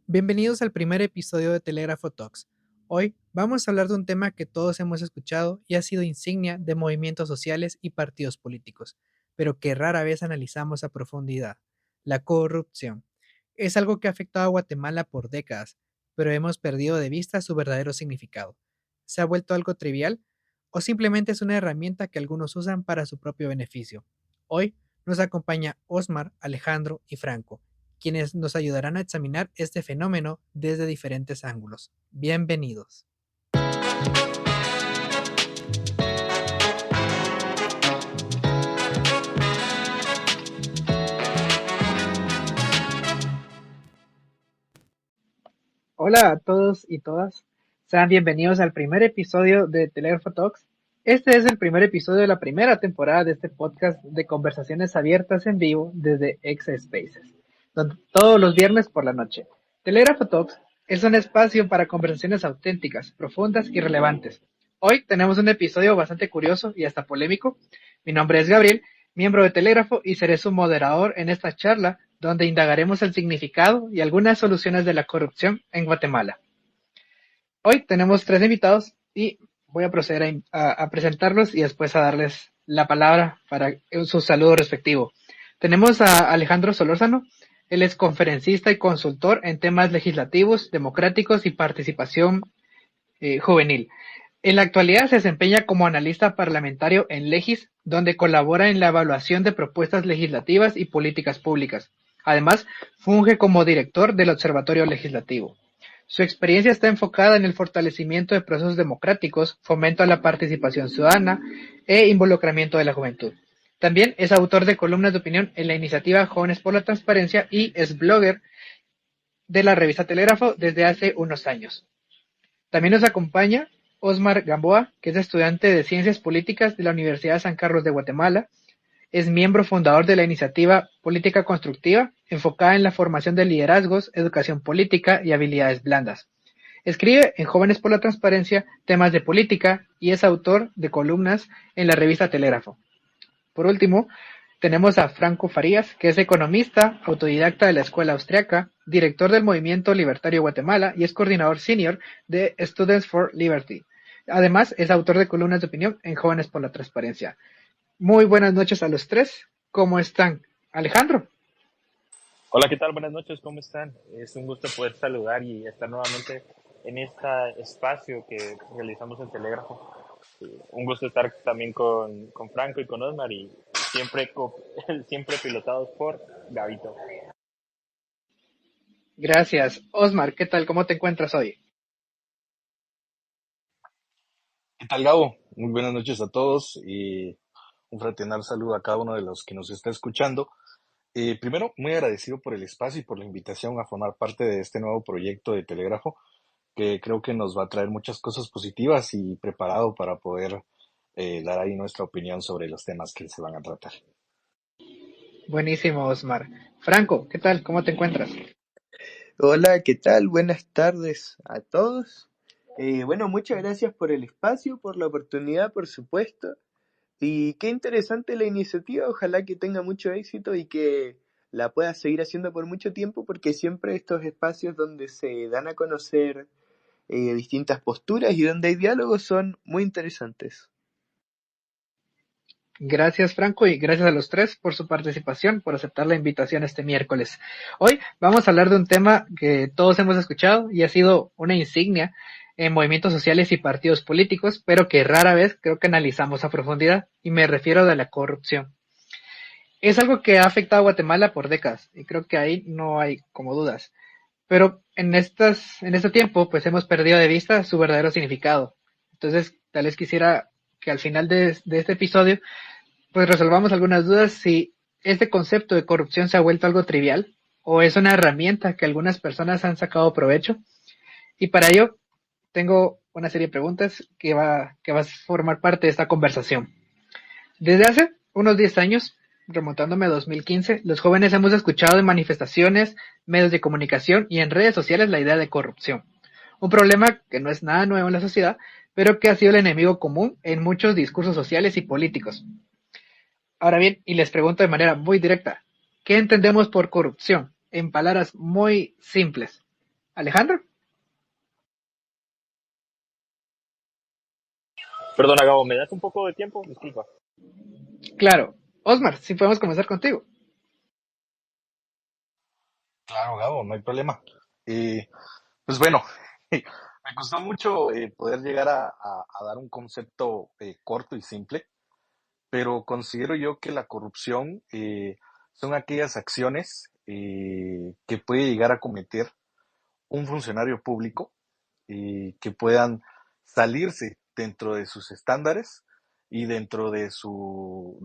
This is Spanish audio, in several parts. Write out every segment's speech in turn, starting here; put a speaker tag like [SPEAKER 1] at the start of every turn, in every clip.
[SPEAKER 1] Bienvenidos al primer episodio de Telégrafo Talks. Hoy vamos a hablar de un tema que todos hemos escuchado y ha sido insignia de movimientos sociales y partidos políticos, pero que rara vez analizamos a profundidad: la corrupción. Es algo que ha afectado a Guatemala por décadas, pero hemos perdido de vista su verdadero significado. ¿Se ha vuelto algo trivial o simplemente es una herramienta que algunos usan para su propio beneficio? Hoy nos acompaña Osmar, Alejandro y Franco, quienes nos ayudarán a examinar este fenómeno desde diferentes ángulos. Bienvenidos. Hola a todos y todas. Sean bienvenidos al primer episodio de Telégrafo Talks. Este es el primer episodio de la primera temporada de este podcast de conversaciones abiertas en vivo desde X Spaces, donde todos los viernes por la noche. Telégrafo Talks es un espacio para conversaciones auténticas, profundas y relevantes. Hoy tenemos un episodio bastante curioso y hasta polémico. Mi nombre es Gabriel, miembro de Telégrafo, y seré su moderador en esta charla donde indagaremos el significado y algunas soluciones de la corrupción en Guatemala. Hoy tenemos 3 invitados y voy a proceder a presentarlos y después a darles la palabra para su saludo respectivo. Tenemos a Alejandro Solórzano. Él es conferencista y consultor en temas legislativos, democráticos y participación juvenil. En la actualidad se desempeña como analista parlamentario en Legis, donde colabora en la evaluación de propuestas legislativas y políticas públicas. Además, funge como director del Observatorio Legislativo. Su experiencia está enfocada en el fortalecimiento de procesos democráticos, fomento a la participación ciudadana e involucramiento de la juventud. También es autor de columnas de opinión en la iniciativa Jóvenes por la Transparencia y es blogger de la revista Telégrafo desde hace unos años. También nos acompaña Osmar Gamboa, que es estudiante de Ciencias Políticas de la Universidad de San Carlos de Guatemala. Es miembro fundador de la iniciativa Política Constructiva, enfocada en la formación de liderazgos, educación política y habilidades blandas. Escribe en Jóvenes por la Transparencia temas de política y es autor de columnas en la revista Telégrafo. Por último, tenemos a Franco Farías, que es economista, autodidacta de la Escuela Austriaca, director del Movimiento Libertario Guatemala y es coordinador senior de Students for Liberty. Además, es autor de columnas de opinión en Jóvenes por la Transparencia. Muy buenas noches a los tres. ¿Cómo están? Alejandro.
[SPEAKER 2] Hola, ¿qué tal? Buenas noches, ¿cómo están? Es un gusto poder saludar y estar nuevamente en este espacio que realizamos en Telégrafo. Un gusto estar también con Franco y con Osmar y siempre, siempre pilotados por Gabito.
[SPEAKER 1] Gracias. Osmar, ¿qué tal? ¿Cómo te encuentras hoy?
[SPEAKER 3] ¿Qué tal, Gabo? Muy buenas noches a todos y un fraternal saludo a cada uno de los que nos está escuchando. Primero, muy agradecido por el espacio y por la invitación a formar parte de este nuevo proyecto de Telégrafo, que creo que nos va a traer muchas cosas positivas y preparado para poder dar ahí nuestra opinión sobre los temas que se van a tratar.
[SPEAKER 1] Buenísimo, Osmar. Franco, ¿qué tal? ¿Cómo te encuentras?
[SPEAKER 4] Hola, ¿qué tal? Buenas tardes a todos. Bueno, muchas gracias por el espacio, por la oportunidad, por supuesto. Y qué interesante la iniciativa, ojalá que tenga mucho éxito y que la pueda seguir haciendo por mucho tiempo, porque siempre estos espacios donde se dan a conocer distintas posturas y donde hay diálogos son muy interesantes.
[SPEAKER 1] Gracias, Franco, y gracias a los tres por su participación, por aceptar la invitación este miércoles. Hoy vamos a hablar de un tema que todos hemos escuchado y ha sido una insignia en movimientos sociales y partidos políticos, pero que rara vez creo que analizamos a profundidad, y me refiero a la corrupción. Es algo que ha afectado a Guatemala por décadas, y creo que ahí no hay como dudas. Pero en este tiempo, pues hemos perdido de vista su verdadero significado. Entonces, tal vez quisiera que al final de este episodio pues resolvamos algunas dudas si este concepto de corrupción se ha vuelto algo trivial o es una herramienta que algunas personas han sacado provecho. Y para ello tengo una serie de preguntas que va a formar parte de esta conversación. Desde hace unos 10 años, remontándome a 2015, los jóvenes hemos escuchado en manifestaciones, medios de comunicación y en redes sociales la idea de corrupción. Un problema que no es nada nuevo en la sociedad, pero que ha sido el enemigo común en muchos discursos sociales y políticos. Ahora bien, y les pregunto de manera muy directa, ¿qué entendemos por corrupción? En palabras muy simples. Alejandro.
[SPEAKER 2] Perdona, Gabo, ¿me das un poco de tiempo? Disculpa.
[SPEAKER 1] Claro. Osmar, si podemos comenzar contigo.
[SPEAKER 3] Claro, Gabo, no hay problema. Pues bueno, me costó mucho poder llegar a dar un concepto corto y simple, pero considero yo que la corrupción son aquellas acciones que puede llegar a cometer un funcionario público que puedan salirse dentro de sus estándares y dentro de su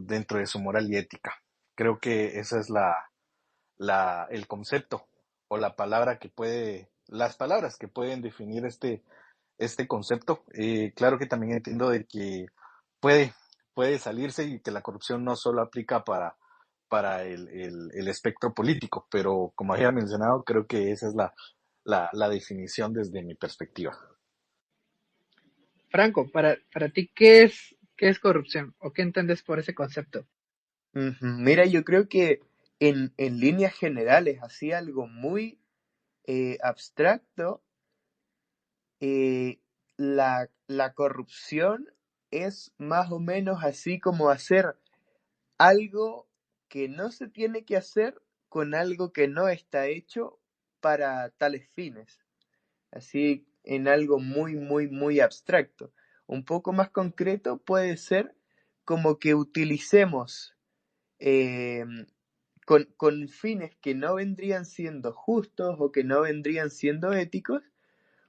[SPEAKER 3] moral y ética. Creo que esa es el concepto o las palabras que pueden definir este concepto. Claro que también entiendo de que puede, puede salirse y que la corrupción no solo aplica para el espectro político, pero como había mencionado, creo que esa es la definición desde mi perspectiva.
[SPEAKER 1] Franco, para ti, qué es corrupción? ¿O qué entiendes por ese concepto?
[SPEAKER 4] Mira, yo creo que en líneas generales, así algo muy abstracto, eh, la corrupción es más o menos así como hacer algo que no se tiene que hacer con algo que no está hecho para tales fines. Así en algo muy, muy, muy abstracto. Un poco más concreto puede ser como que utilicemos eh, con fines que no vendrían siendo justos o que no vendrían siendo éticos,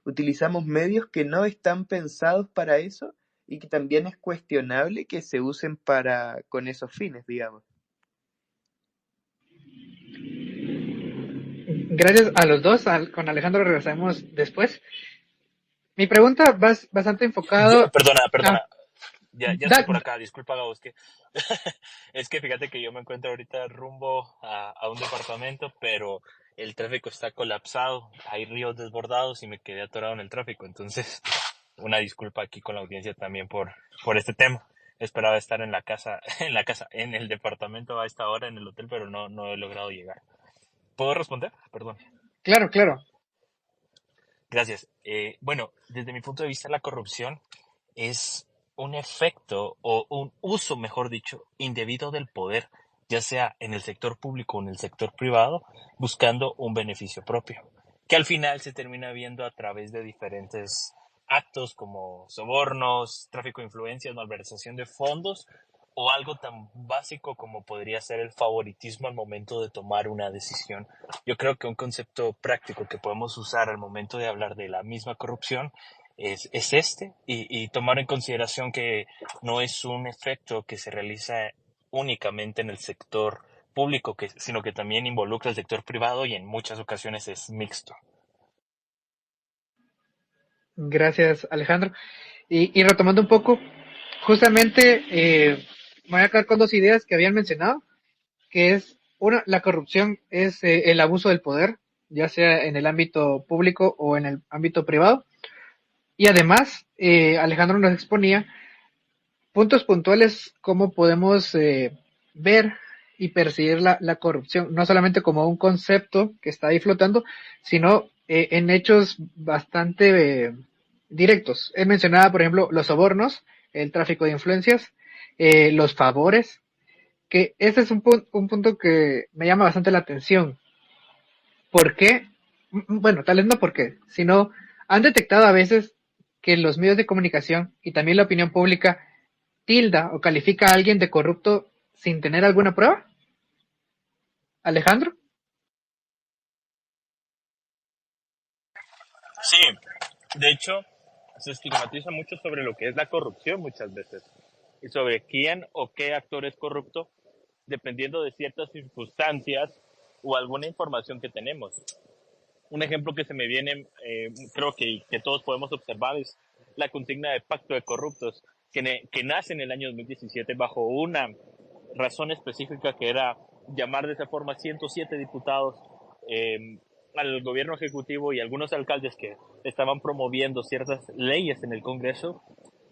[SPEAKER 4] utilizamos medios que no están pensados para eso y que también es cuestionable que se usen con esos fines, digamos.
[SPEAKER 1] Gracias a los dos, con Alejandro regresaremos después. Mi pregunta va bastante enfocado
[SPEAKER 2] Perdona.
[SPEAKER 1] a...
[SPEAKER 2] Ya estoy por acá, disculpa, Gabo, es que, es que fíjate que yo me encuentro ahorita rumbo a un departamento, pero el tráfico está colapsado, hay ríos desbordados y me quedé atorado en el tráfico, entonces una disculpa aquí con la audiencia también por este tema. Esperaba estar en la casa, en el departamento a esta hora en el hotel, pero no he logrado llegar. ¿Puedo responder? Perdón.
[SPEAKER 1] Claro, claro.
[SPEAKER 2] Gracias. Bueno, desde mi punto de vista, la corrupción es un efecto o un uso, mejor dicho, indebido del poder, ya sea en el sector público o en el sector privado, buscando un beneficio propio, que al final se termina viendo a través de diferentes actos como sobornos, tráfico de influencias, malversación de fondos o algo tan básico como podría ser el favoritismo al momento de tomar una decisión. Yo creo que un concepto práctico que podemos usar al momento de hablar de la misma corrupción es este y tomar en consideración que no es un efecto que se realiza únicamente en el sector público, sino que también involucra el sector privado y en muchas ocasiones es mixto.
[SPEAKER 1] Gracias, Alejandro. Y retomando un poco, justamente me voy a quedar con dos ideas que habían mencionado, que es, una, la corrupción es el abuso del poder, ya sea en el ámbito público o en el ámbito privado. Y además, Alejandro nos exponía puntos puntuales cómo podemos ver y percibir la corrupción, no solamente como un concepto que está ahí flotando, sino en hechos bastante directos. Él mencionaba, por ejemplo, los sobornos, el tráfico de influencias, los favores, que ese es un punto que me llama bastante la atención. ¿Por qué? Bueno, tal vez no por qué, sino han detectado a veces que los medios de comunicación y también la opinión pública tilda o califica a alguien de corrupto sin tener alguna prueba? Alejandro.
[SPEAKER 2] Sí, de hecho, se estigmatiza mucho sobre lo que es la corrupción muchas veces y sobre quién o qué actor es corrupto dependiendo de ciertas circunstancias o alguna información que tenemos. Un ejemplo que se me viene, creo que todos podemos observar, es la consigna de Pacto de Corruptos, que nace en el año 2017 bajo una razón específica que era llamar de esa forma 107 diputados al gobierno ejecutivo y algunos alcaldes que estaban promoviendo ciertas leyes en el Congreso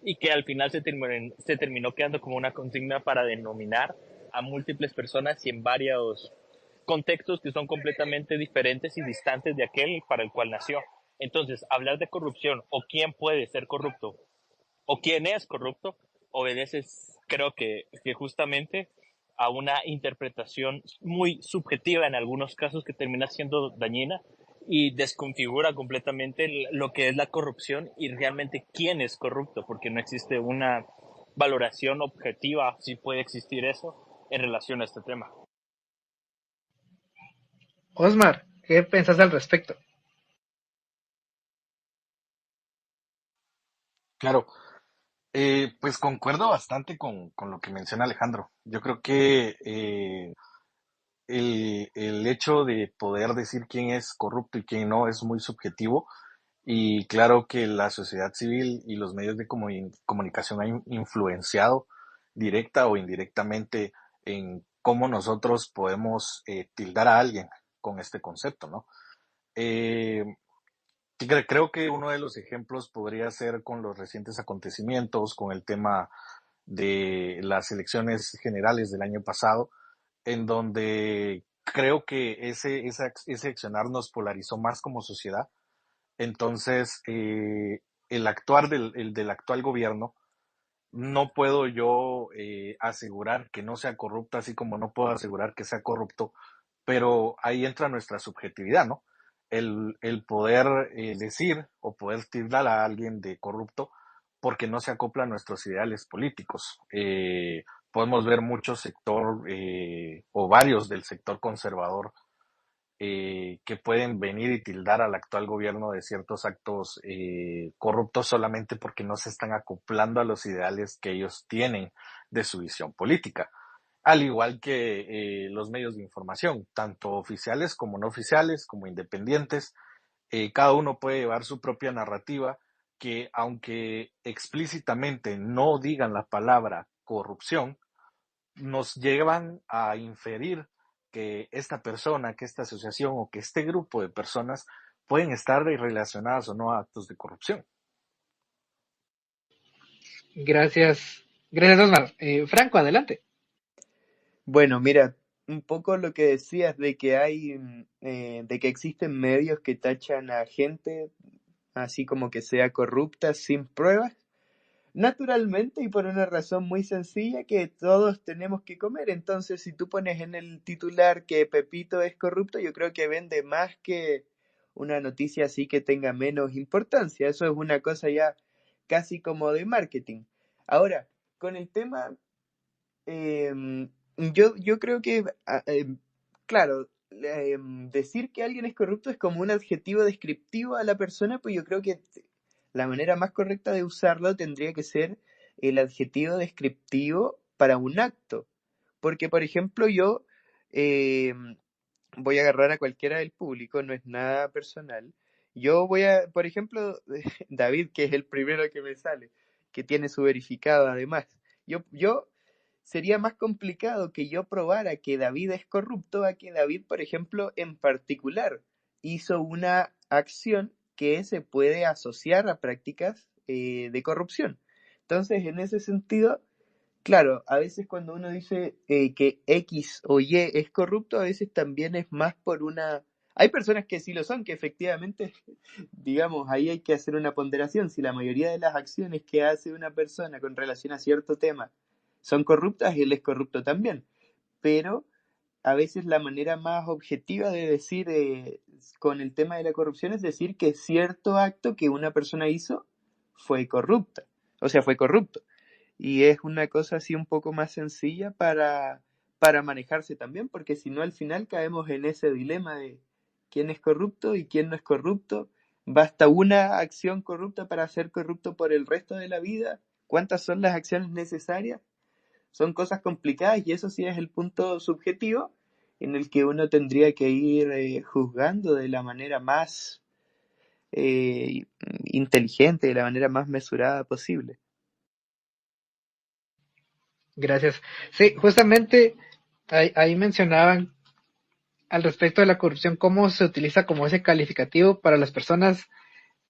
[SPEAKER 2] y que al final se terminó quedando como una consigna para denominar a múltiples personas y en varios contextos que son completamente diferentes y distantes de aquel para el cual nació. Entonces, hablar de corrupción o quién puede ser corrupto o quién es corrupto obedece, creo que justamente a una interpretación muy subjetiva en algunos casos que termina siendo dañina y desconfigura completamente lo que es la corrupción y realmente quién es corrupto, porque no existe una valoración objetiva, si puede existir eso, en relación a este tema.
[SPEAKER 1] Osmar, ¿qué pensás al respecto?
[SPEAKER 3] Claro, pues concuerdo bastante con lo que menciona Alejandro. Yo creo que el hecho de poder decir quién es corrupto y quién no es muy subjetivo y claro que la sociedad civil y los medios de comunicación han influenciado directa o indirectamente en cómo nosotros podemos tildar a alguien con este concepto, ¿no? Eh, Creo que uno de los ejemplos podría ser con los recientes acontecimientos, con el tema de las elecciones generales del año pasado, en donde creo que ese accionar nos polarizó más como sociedad. Entonces, el actuar del actual gobierno, no puedo yo asegurar que no sea corrupto, así como no puedo asegurar que sea corrupto, pero ahí entra nuestra subjetividad, ¿no? El poder decir o poder tildar a alguien de corrupto porque no se acopla a nuestros ideales políticos. Podemos ver mucho sector o varios del sector conservador que pueden venir y tildar al actual gobierno de ciertos actos corruptos solamente porque no se están acoplando a los ideales que ellos tienen de su visión política. Al igual que los medios de información, tanto oficiales como no oficiales, como independientes, cada uno puede llevar su propia narrativa que aunque explícitamente no digan la palabra corrupción, nos llevan a inferir que esta persona, que esta asociación o que este grupo de personas pueden estar relacionadas o no a actos de corrupción.
[SPEAKER 1] Gracias, gracias Osmar. Franco, adelante.
[SPEAKER 4] Bueno, mira, un poco lo que decías de que de que existen medios que tachan a gente así como que sea corrupta sin pruebas. Naturalmente y por una razón muy sencilla que todos tenemos que comer. Entonces, si tú pones en el titular que Pepito es corrupto, yo creo que vende más que una noticia así que tenga menos importancia. Eso es una cosa ya casi como de marketing. Ahora, con el tema, yo creo que, claro, decir que alguien es corrupto es como un adjetivo descriptivo a la persona, pues yo creo que la manera más correcta de usarlo tendría que ser el adjetivo descriptivo para un acto. Porque, por ejemplo, yo eh, voy a agarrar a cualquiera del público, no es nada personal. Yo voy a, por ejemplo, David, que es el primero que me sale, que tiene su verificado además. Yo sería más complicado que yo probara que David es corrupto a que David, por ejemplo, en particular hizo una acción que se puede asociar a prácticas de corrupción. Entonces, en ese sentido, claro, a veces cuando uno dice que X o Y es corrupto, a veces también es más por una... Hay personas que sí lo son, que efectivamente, digamos, ahí hay que hacer una ponderación. Si la mayoría de las acciones que hace una persona con relación a cierto tema son corruptas, él es corrupto también. Pero a veces la manera más objetiva de decir con el tema de la corrupción es decir que cierto acto que una persona hizo fue corrupta, o sea, fue corrupto. Y es una cosa así un poco más sencilla para manejarse también, porque si no al final caemos en ese dilema de quién es corrupto y quién no es corrupto. ¿Basta una acción corrupta para ser corrupto por el resto de la vida? ¿Cuántas son las acciones necesarias? Son cosas complicadas y eso sí es el punto subjetivo en el que uno tendría que ir juzgando de la manera más eh, inteligente, de la manera más mesurada posible.
[SPEAKER 1] Gracias. Sí, justamente ahí mencionaban al respecto de la corrupción cómo se utiliza como ese calificativo para las personas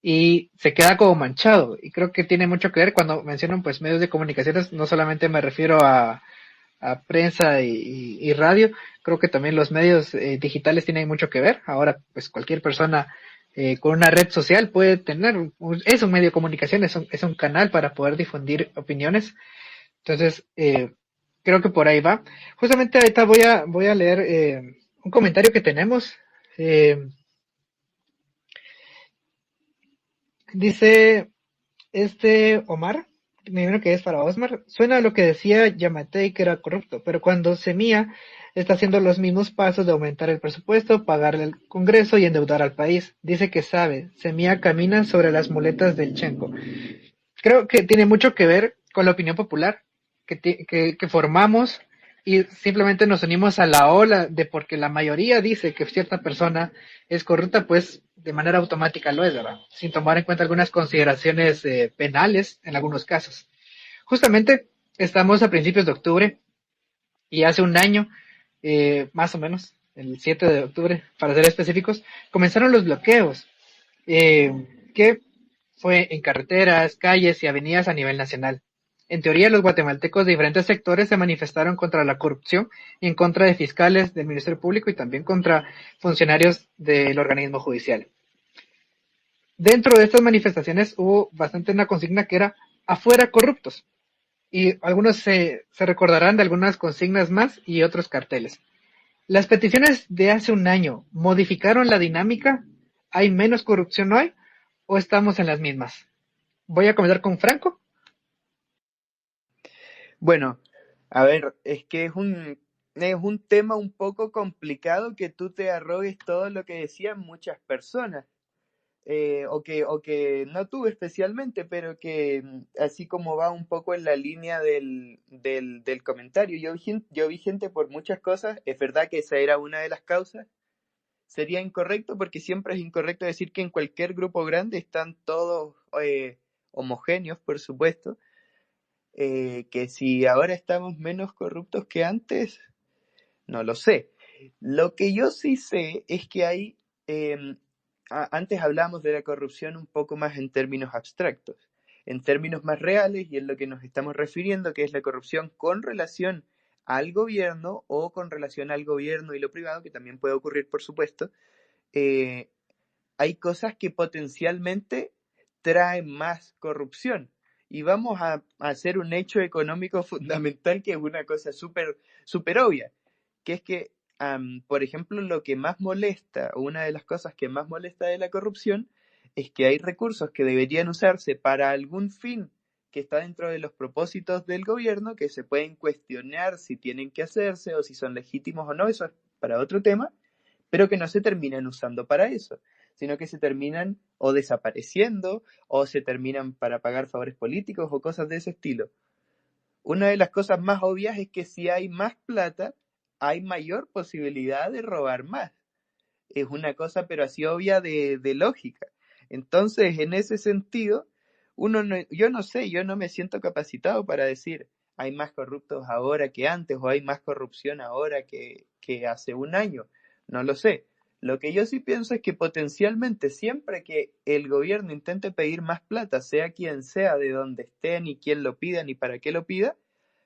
[SPEAKER 1] y se queda como manchado. Y creo que tiene mucho que ver cuando mencionan pues medios de comunicaciones, no solamente me refiero a a prensa y radio. Creo que también los medios digitales tienen mucho que ver. Ahora, pues cualquier persona con una red social puede tener, es un medio de comunicación, es un canal para poder difundir opiniones. Entonces, creo que por ahí va. Justamente ahorita voy a leer un comentario que tenemos. Eh, dice Omar, me imagino que es para Osmar, suena a lo que decía Yamatei que era corrupto, pero cuando Semilla está haciendo los mismos pasos de aumentar el presupuesto, pagarle al Congreso y endeudar al país. Dice que sabe, Semilla camina sobre las muletas del Chenco. Creo que tiene mucho que ver con la opinión popular que formamos y simplemente nos unimos a la ola de porque la mayoría dice que cierta persona es corrupta, pues de manera automática lo es, ¿verdad? Sin tomar en cuenta algunas consideraciones penales en algunos casos. Justamente estamos a principios de octubre y hace un año, más o menos, el 7 de octubre, para ser específicos, comenzaron los bloqueos que fue en carreteras, calles y avenidas a nivel nacional. En teoría, los guatemaltecos de diferentes sectores se manifestaron contra la corrupción y en contra de fiscales del Ministerio Público y también contra funcionarios del organismo judicial. Dentro de estas manifestaciones hubo bastante una consigna que era afuera corruptos. Y algunos se recordarán de algunas consignas más y otros carteles. Las peticiones de hace un año modificaron la dinámica. ¿Hay menos corrupción hoy o estamos en las mismas? Voy a comenzar con Franco.
[SPEAKER 4] Bueno, a ver, es que es un tema un poco complicado que tú te arrogues todo lo que decían muchas personas. O que no tú especialmente, pero que así como va un poco en la línea del comentario, yo vi gente por muchas cosas, es verdad que esa era una de las causas, sería incorrecto porque siempre es incorrecto decir que en cualquier grupo grande están todos homogéneos, por supuesto, que si ahora estamos menos corruptos que antes, no lo sé. Lo que yo sí sé es que hay, antes hablábamos de la corrupción un poco más en términos abstractos, en términos más reales y en lo que nos estamos refiriendo, que es la corrupción con relación al gobierno o con relación al gobierno y lo privado, que también puede ocurrir, por supuesto. eh, Hay cosas que potencialmente traen más corrupción. Y vamos a hacer un hecho económico fundamental que es una cosa súper obvia, que es que, por ejemplo, lo que más molesta, o una de las cosas que más molesta de la corrupción, es que hay recursos que deberían usarse para algún fin que está dentro de los propósitos del gobierno, que se pueden cuestionar si tienen que hacerse o si son legítimos o no, eso es para otro tema, pero que no se terminan usando para eso, sino que se terminan o desapareciendo o se terminan para pagar favores políticos o cosas de ese estilo. Una de las cosas más obvias es que si hay más plata, hay mayor posibilidad de robar más. Es una cosa, pero así obvia de lógica. Entonces, en ese sentido, yo no sé, yo no me siento capacitado para decir hay más corruptos ahora que antes o hay más corrupción ahora que hace un año. No lo sé. Lo que yo sí pienso es que potencialmente siempre que el gobierno intente pedir más plata, sea quien sea, de donde esté, ni quién lo pida, ni para qué lo pida,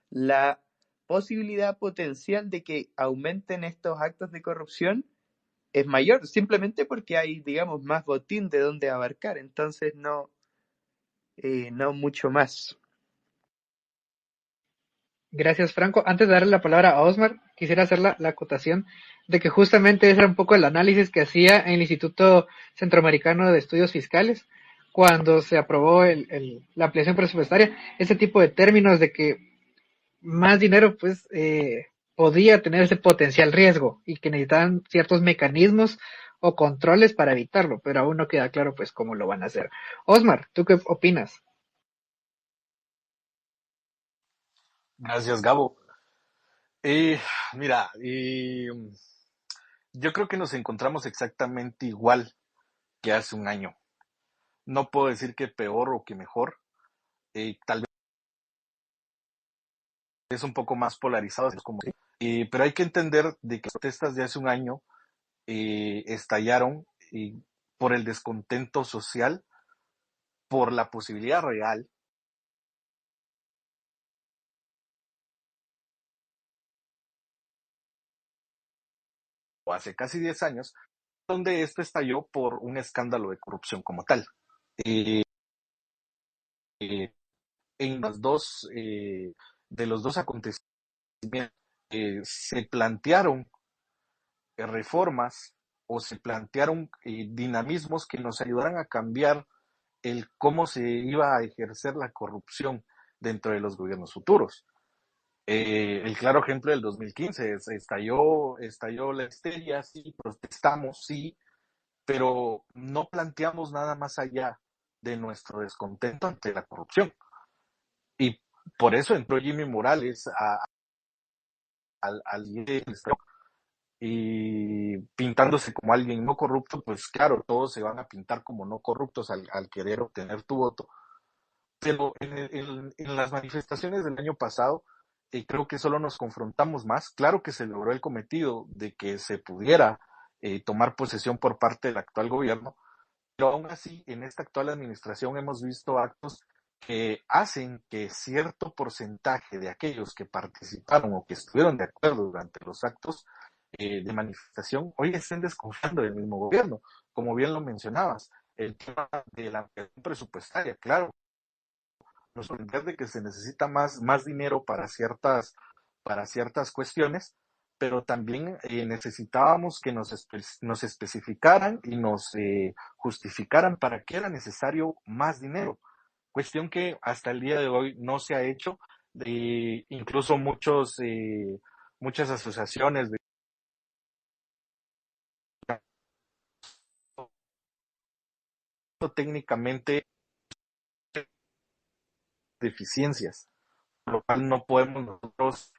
[SPEAKER 4] la posibilidad potencial de que aumenten estos actos de corrupción es mayor, simplemente porque hay, digamos, más botín de donde abarcar, entonces no mucho más.
[SPEAKER 1] Gracias, Franco. Antes de darle la palabra a Osmar, quisiera hacer la acotación de que justamente ese era un poco el análisis que hacía en el Instituto Centroamericano de Estudios Fiscales cuando se aprobó la ampliación presupuestaria, ese tipo de términos de que más dinero pues podía tener ese potencial riesgo y que necesitaban ciertos mecanismos o controles para evitarlo, pero aún no queda claro pues cómo lo van a hacer. Osmar, ¿tú qué opinas?
[SPEAKER 3] Gracias, Gabo. Eh, mira, yo creo que nos encontramos exactamente igual que hace un año. No puedo decir que peor o que mejor. Tal vez es un poco más polarizado, pero hay que entender de que las protestas de hace un año estallaron por el descontento social, por la posibilidad real hace casi 10 años, donde esto estalló por un escándalo de corrupción como tal. Eh, eh, en los dos, de los dos acontecimientos, se plantearon reformas o se plantearon dinamismos que nos ayudaran a cambiar el cómo se iba a ejercer la corrupción dentro de los gobiernos futuros. El claro ejemplo del 2015, estalló la histeria, sí, protestamos, sí, pero no planteamos nada más allá de nuestro descontento ante la corrupción. Y por eso entró Jimmy Morales al y pintándose como alguien no corrupto, pues claro, todos se van a pintar como no corruptos al querer obtener tu voto. Pero en las manifestaciones del año pasado, creo que solo nos confrontamos más. Claro que se logró el cometido de que se pudiera tomar posesión por parte del actual gobierno, pero aún así, en esta actual administración hemos visto actos que hacen que cierto porcentaje de aquellos que participaron o que estuvieron de acuerdo durante los actos de manifestación hoy estén desconfiando del mismo gobierno. Como bien lo mencionabas, el tema de la ampliación presupuestaria, claro, nos sorprende de que se necesita más dinero para ciertas cuestiones, pero también necesitábamos que nos especificaran y nos justificaran para qué era necesario más dinero, cuestión que hasta el día de hoy no se ha hecho. Incluso muchas asociaciones de técnicamente deficiencias, por lo cual no podemos nosotros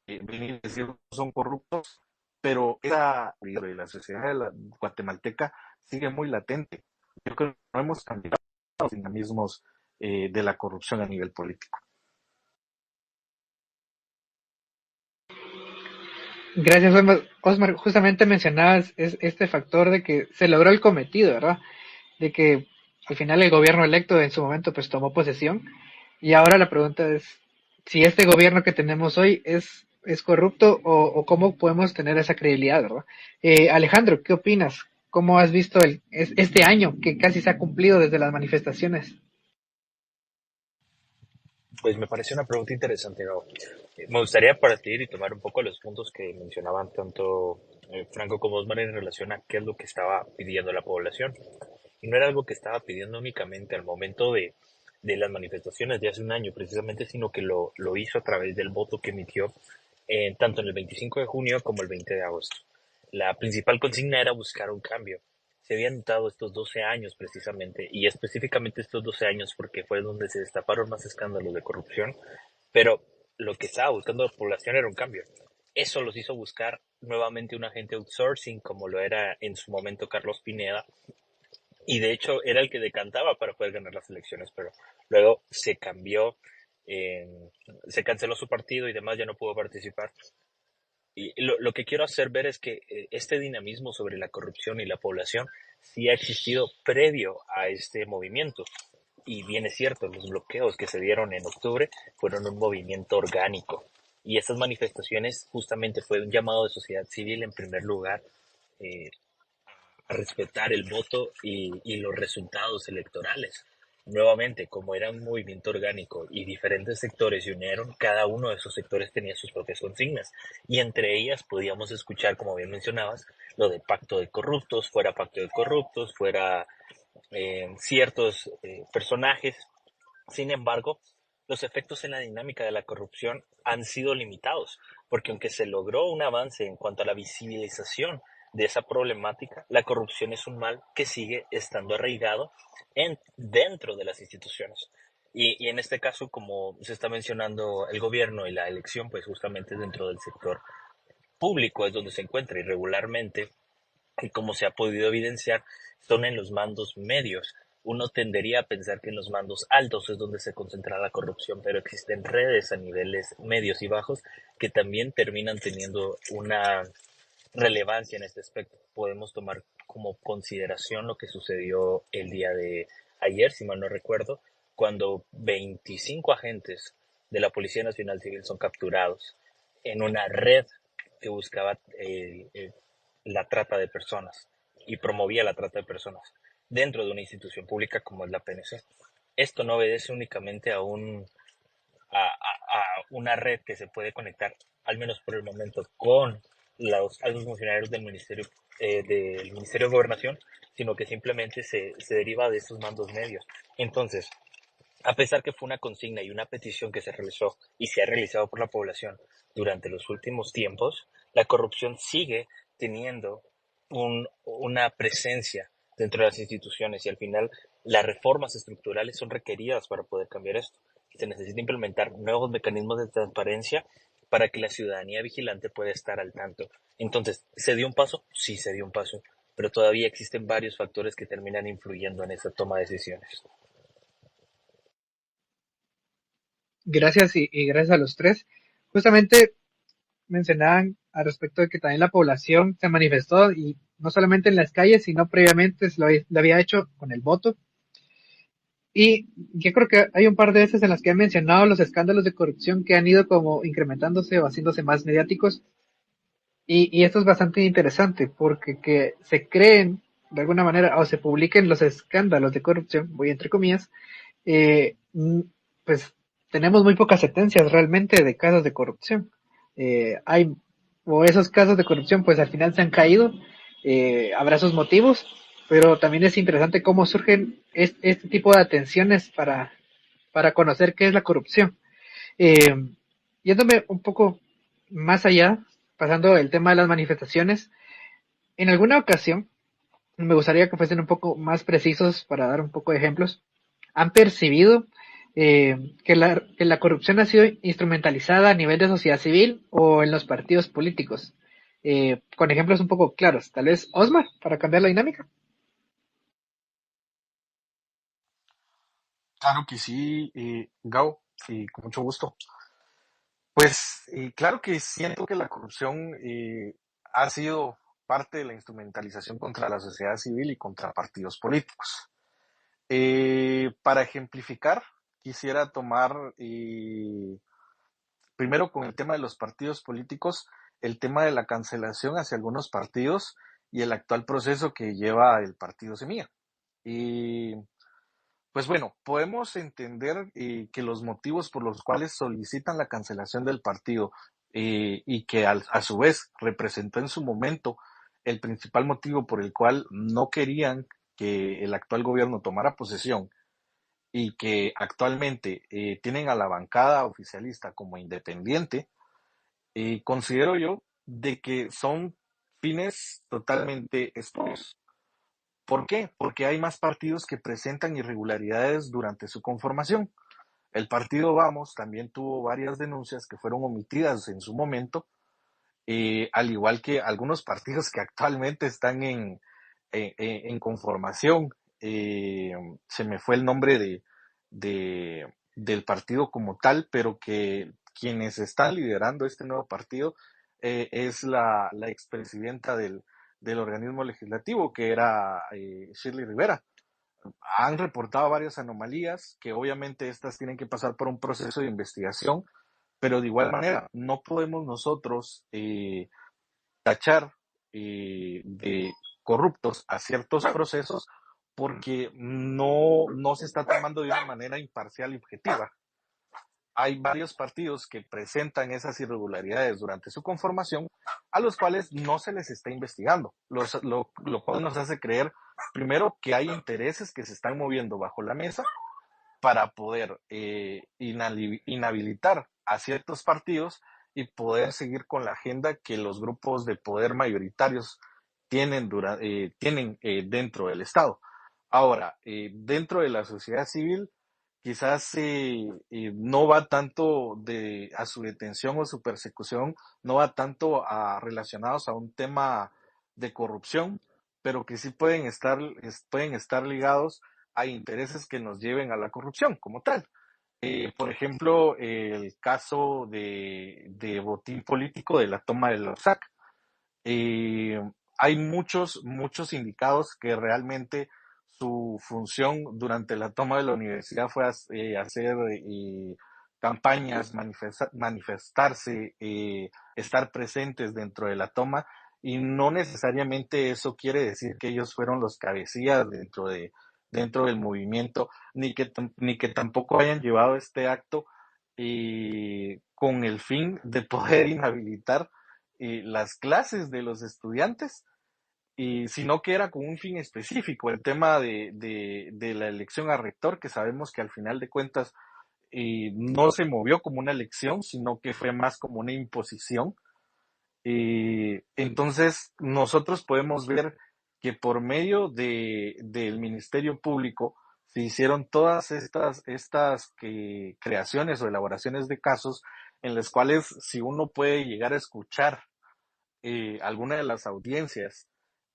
[SPEAKER 3] venir a decir que son corruptos, pero esa de la sociedad de la guatemalteca sigue muy latente. Yo creo que no hemos cambiado los dinamismos de la corrupción a nivel político.
[SPEAKER 1] Gracias, Osmar. Justamente mencionabas este factor de que se logró el cometido, ¿verdad? De que al final el gobierno electo en su momento pues tomó posesión y ahora la pregunta es si este gobierno que tenemos hoy es corrupto o cómo podemos tener esa credibilidad, ¿verdad? Alejandro, ¿qué opinas? ¿Cómo has visto este año que casi se ha cumplido desde las manifestaciones?
[SPEAKER 2] Pues me parece una pregunta interesante, ¿no? Me gustaría partir y tomar un poco los puntos que mencionaban tanto Franco como Osmar en relación a qué es lo que estaba pidiendo la población. Y no era algo que estaba pidiendo únicamente al momento de las manifestaciones de hace un año precisamente, sino que lo hizo a través del voto que emitió tanto en el 25 de junio como el 20 de agosto. La principal consigna era buscar un cambio. Se habían notado estos 12 años precisamente, y específicamente estos 12 años porque fue donde se destaparon más escándalos de corrupción, pero lo que estaba buscando la población era un cambio. Eso los hizo buscar nuevamente un agente outsourcing como lo era en su momento Carlos Pineda, y de hecho era el que decantaba para poder ganar las elecciones, pero luego se cambió, eh, se canceló su partido y demás, ya no pudo participar. Y lo que quiero hacer ver es que este dinamismo sobre la corrupción y la población sí ha existido previo a este movimiento. Y bien es cierto, los bloqueos que se dieron en octubre fueron un movimiento orgánico. Y estas manifestaciones justamente fue un llamado de sociedad civil en primer lugar eh, a respetar el voto y los resultados electorales. Nuevamente, como era un movimiento orgánico y diferentes sectores se unieron, cada uno de esos sectores tenía sus propias consignas y entre ellas podíamos escuchar, como bien mencionabas, lo de pacto de corruptos, fuera pacto de corruptos, fuera ciertos personajes. Sin embargo, los efectos en la dinámica de la corrupción han sido limitados, porque aunque se logró un avance en cuanto a la visibilización de esa problemática, la corrupción es un mal que sigue estando arraigado dentro de las instituciones. Y en este caso, como se está mencionando el gobierno y la elección, pues justamente dentro del sector público es donde se encuentra irregularmente y como se ha podido evidenciar, son en los mandos medios. Uno tendería a pensar que en los mandos altos es donde se concentra la corrupción, pero existen redes a niveles medios y bajos que también terminan teniendo una relevancia en este aspecto. Podemos tomar como consideración lo que sucedió el día de ayer, si mal no recuerdo, cuando 25 agentes de la Policía Nacional Civil son capturados en una red que buscaba
[SPEAKER 5] la trata de personas y promovía la trata de personas dentro de una institución pública como es la PNC. Esto no obedece únicamente a una red que se puede conectar, al menos por el momento, con los altos funcionarios del Ministerio de Gobernación, sino que simplemente se deriva de esos mandos medios. Entonces, a pesar que fue una consigna y una petición que se realizó y se ha realizado por la población durante los últimos tiempos, la corrupción sigue teniendo una presencia dentro de las instituciones y al final las reformas estructurales son requeridas para poder cambiar esto. Se necesita implementar nuevos mecanismos de transparencia para que la ciudadanía vigilante pueda estar al tanto. Entonces, ¿se dio un paso? Sí, se dio un paso, pero todavía existen varios factores que terminan influyendo en esa toma de decisiones.
[SPEAKER 1] Gracias y gracias a los tres. Justamente mencionaban al respecto de que también la población se manifestó y no solamente en las calles, sino previamente lo había hecho con el voto. Y yo creo que hay un par de veces en las que han mencionado los escándalos de corrupción que han ido como incrementándose o haciéndose más mediáticos. Y esto es bastante interesante porque que se creen de alguna manera o se publiquen los escándalos de corrupción, voy entre comillas, eh, pues tenemos muy pocas sentencias realmente de casos de corrupción. Hay, o esos casos de corrupción pues al final se han caído, habrá sus motivos, pero también es interesante cómo surgen este tipo de atenciones para conocer qué es la corrupción. Eh, Yéndome un poco más allá, pasando el tema de las manifestaciones, en alguna ocasión, me gustaría que fuesen un poco más precisos para dar un poco de ejemplos, han percibido que la corrupción ha sido instrumentalizada a nivel de sociedad civil o en los partidos políticos. Con ejemplos un poco claros, tal vez Osmar, para cambiar la dinámica.
[SPEAKER 3] Claro que sí, Gao, y con mucho gusto. Pues claro que siento que la corrupción ha sido parte de la instrumentalización contra la sociedad civil y contra partidos políticos. Para ejemplificar, quisiera tomar primero con el tema de los partidos políticos, el tema de la cancelación hacia algunos partidos y el actual proceso que lleva el partido Semilla. Y pues bueno, podemos entender que los motivos por los cuales solicitan la cancelación del partido y que a su vez representó en su momento el principal motivo por el cual no querían que el actual gobierno tomara posesión y que actualmente tienen a la bancada oficialista como independiente, considero yo de que son fines totalmente espurios. ¿Por qué? Porque hay más partidos que presentan irregularidades durante su conformación. El partido Vamos también tuvo varias denuncias que fueron omitidas en su momento, al igual que algunos partidos que actualmente están en conformación. Se me fue el nombre del partido como tal, pero que quienes están liderando este nuevo partido es la expresidenta del organismo legislativo, que era Shirley Rivera. Han reportado varias anomalías que obviamente estas tienen que pasar por un proceso de investigación, pero de igual manera no podemos nosotros tachar de corruptos a ciertos procesos porque no se está tomando de una manera imparcial y objetiva. Hay varios partidos que presentan esas irregularidades durante su conformación a los cuales no se les está investigando, lo cual nos hace creer primero que hay intereses que se están moviendo bajo la mesa para poder inhabilitar a ciertos partidos y poder seguir con la agenda que los grupos de poder mayoritarios tienen dentro del Estado. Ahora, dentro de la sociedad civil, quizás no va tanto a su detención o su persecución, no va tanto relacionados a un tema de corrupción, pero que sí pueden estar ligados a intereses que nos lleven a la corrupción como tal. Por ejemplo, el caso de botín político de la toma de la OSAC. Eh, Hay muchos indicados que realmente su función durante la toma de la universidad fue hacer campañas, manifestarse, estar presentes dentro de la toma y no necesariamente eso quiere decir que ellos fueron los cabecillas dentro del movimiento, ni que tampoco hayan llevado este acto con el fin de poder inhabilitar las clases de los estudiantes, sino que era con un fin específico, el tema de la elección a rector, que sabemos que al final de cuentas no se movió como una elección, sino que fue más como una imposición. Entonces, nosotros podemos ver que por medio del Ministerio Público se hicieron todas estas creaciones o elaboraciones de casos en las cuales, si uno puede llegar a escuchar alguna de las audiencias,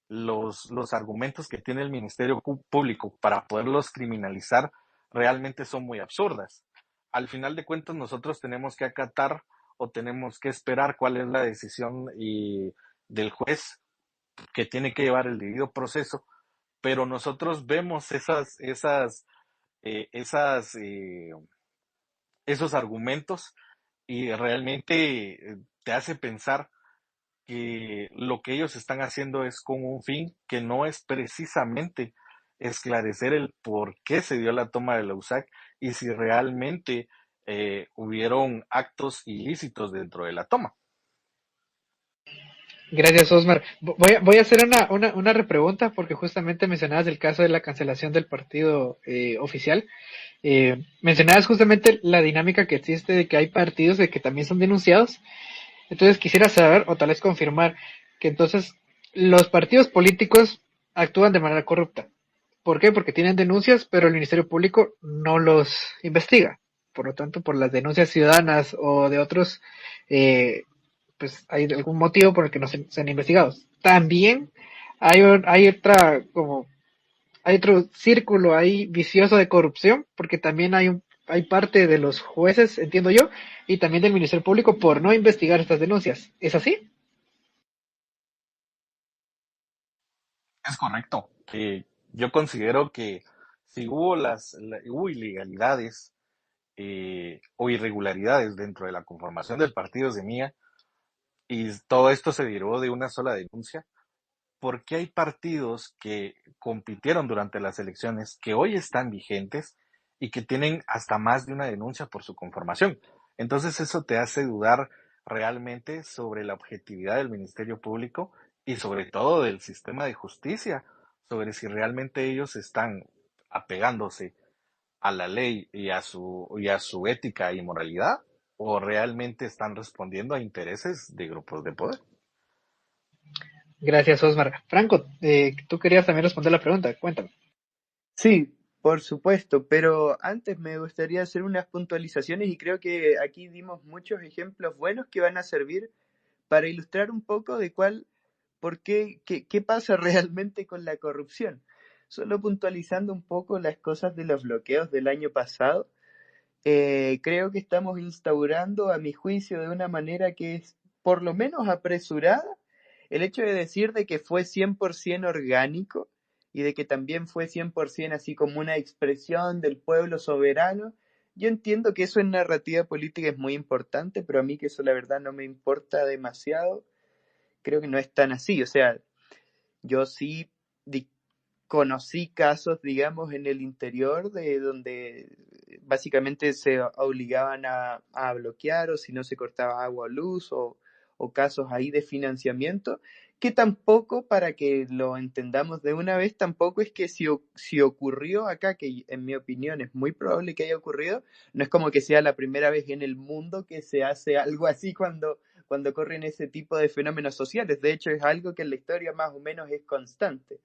[SPEAKER 3] los argumentos que tiene el Ministerio Público para poderlos criminalizar realmente son muy absurdas. Al final de cuentas, nosotros tenemos que acatar o tenemos que esperar cuál es la decisión del juez que tiene que llevar el debido proceso, pero nosotros vemos esas, esos argumentos y realmente te hace pensar que lo que ellos están haciendo es con un fin que no es precisamente esclarecer el por qué se dio la toma de la USAC y si realmente hubieron actos ilícitos dentro de la toma.
[SPEAKER 1] Gracias, Osmar. Voy a hacer una repregunta porque justamente mencionabas el caso de la cancelación del partido oficial. Mencionabas justamente la dinámica que existe de que hay partidos de que también son denunciados. Entonces quisiera saber, o tal vez confirmar, que entonces los partidos políticos actúan de manera corrupta. ¿Por qué? Porque tienen denuncias, pero el Ministerio Público no los investiga. Por lo tanto, por las denuncias ciudadanas o de otros, eh, pues hay algún motivo por el que no se han investigado. También hay otra, como, hay otro círculo ahí vicioso de corrupción, porque también hay parte de los jueces, entiendo yo, y también del Ministerio Público por no investigar estas denuncias. ¿Es así?
[SPEAKER 3] Es correcto. Yo considero que si hubo ilegalidades o irregularidades dentro de la conformación del partido Semilla y todo esto se derivó de una sola denuncia, ¿por qué hay partidos que compitieron durante las elecciones que hoy están vigentes y que tienen hasta más de una denuncia por su conformación? Entonces eso te hace dudar realmente sobre la objetividad del Ministerio Público y sobre todo del sistema de justicia, sobre si realmente ellos están apegándose a la ley y a su ética y moralidad o realmente están respondiendo a intereses de grupos de poder.
[SPEAKER 1] Gracias, Osmar. Franco, tú querías también responder la pregunta, cuéntame.
[SPEAKER 4] Sí, por supuesto, pero antes me gustaría hacer unas puntualizaciones y creo que aquí dimos muchos ejemplos buenos que van a servir para ilustrar un poco de qué pasa realmente con la corrupción. Solo puntualizando un poco las cosas de los bloqueos del año pasado, creo que estamos instaurando, a mi juicio, de una manera que es por lo menos apresurada, el hecho de decir de que fue 100% orgánico y de que también fue 100% así como una expresión del pueblo soberano. Yo entiendo que eso en narrativa política es muy importante, pero a mí que eso la verdad no me importa demasiado. Creo que no es tan así. O sea, yo sí conocí casos, digamos, en el interior de donde básicamente se obligaban a bloquear o si no se cortaba agua o luz o casos ahí de financiamiento, que tampoco, para que lo entendamos de una vez, tampoco es que si ocurrió acá, que en mi opinión es muy probable que haya ocurrido, no es como que sea la primera vez en el mundo que se hace algo así cuando ocurren ese tipo de fenómenos sociales. De hecho, es algo que en la historia más o menos es constante.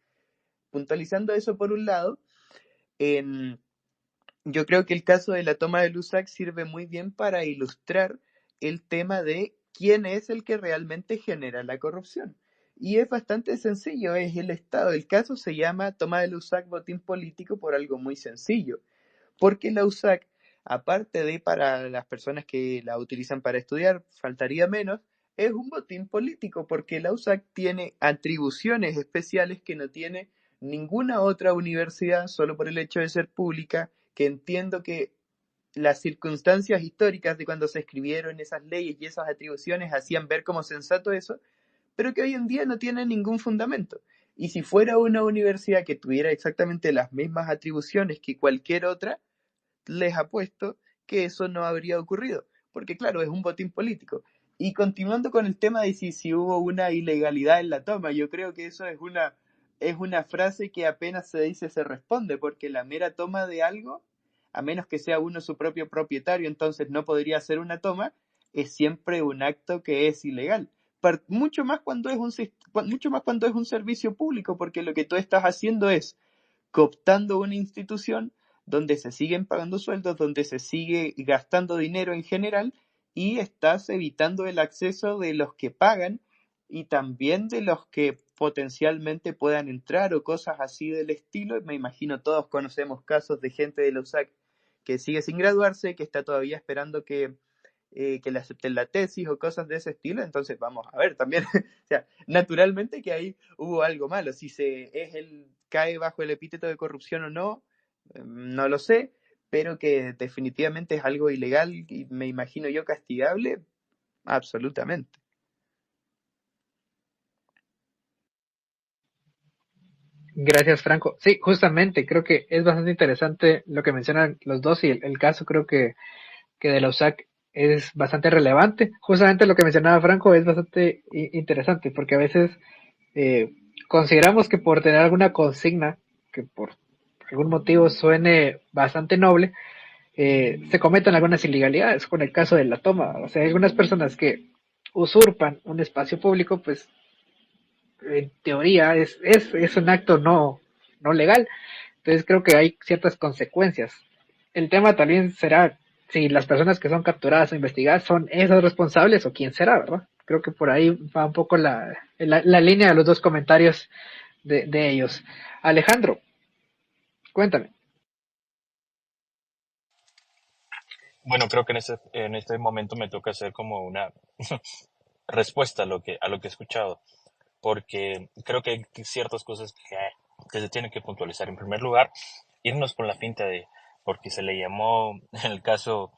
[SPEAKER 4] Puntualizando eso por un lado, en, yo creo que el caso de la toma de Lusac sirve muy bien para ilustrar el tema de quién es el que realmente genera la corrupción. Y es bastante sencillo, es el Estado. El caso se llama toma de Lusac botín político por algo muy sencillo. Porque la USAC, aparte de para las personas que la utilizan para estudiar, faltaría menos, es un botín político porque la USAC tiene atribuciones especiales que no tiene ninguna otra universidad solo por el hecho de ser pública, que entiendo que las circunstancias históricas de cuando se escribieron esas leyes y esas atribuciones hacían ver como sensato eso, pero que hoy en día no tiene ningún fundamento. Y si fuera una universidad que tuviera exactamente las mismas atribuciones que cualquier otra, les apuesto que eso no habría ocurrido, porque claro, es un botín político. Y continuando con el tema de si hubo una ilegalidad en la toma, yo creo que eso es una frase que apenas se dice se responde, porque la mera toma de algo, a menos que sea uno su propio propietario, entonces no podría ser una toma, es siempre un acto que es ilegal. Mucho más cuando es mucho más cuando es un servicio público, porque lo que tú estás haciendo es cooptando una institución donde se siguen pagando sueldos, donde se sigue gastando dinero en general y estás evitando el acceso de los que pagan y también de los que potencialmente puedan entrar o cosas así del estilo. Me imagino todos conocemos casos de gente de la USAC que sigue sin graduarse, que está todavía esperando que le acepten la tesis o cosas de ese estilo. Entonces vamos a ver también, o sea, naturalmente que ahí hubo algo malo. Si cae bajo el epíteto de corrupción o no, no lo sé, pero que definitivamente es algo ilegal y me imagino yo castigable, absolutamente.
[SPEAKER 1] Gracias, Franco. Sí, justamente, creo que es bastante interesante lo que mencionan los dos y el caso creo que de la USAC es bastante relevante. Justamente lo que mencionaba Franco es bastante interesante porque a veces eh, consideramos que por tener alguna consigna que por algún motivo suene bastante noble, se cometen algunas ilegalidades, con el caso de la toma. O sea, hay algunas personas que usurpan un espacio público, pues en teoría es un acto no legal. Entonces creo que hay ciertas consecuencias. El tema también será si las personas que son capturadas o investigadas son esos responsables o quién será, ¿verdad? Creo que por ahí va un poco la línea de los dos comentarios de ellos. Alejandro, cuéntame.
[SPEAKER 5] Bueno, creo que en este momento me toca hacer como una respuesta a lo que he escuchado, porque creo que hay ciertas cosas que se tienen que puntualizar. En primer lugar, irnos con la finta porque se le llamó en el caso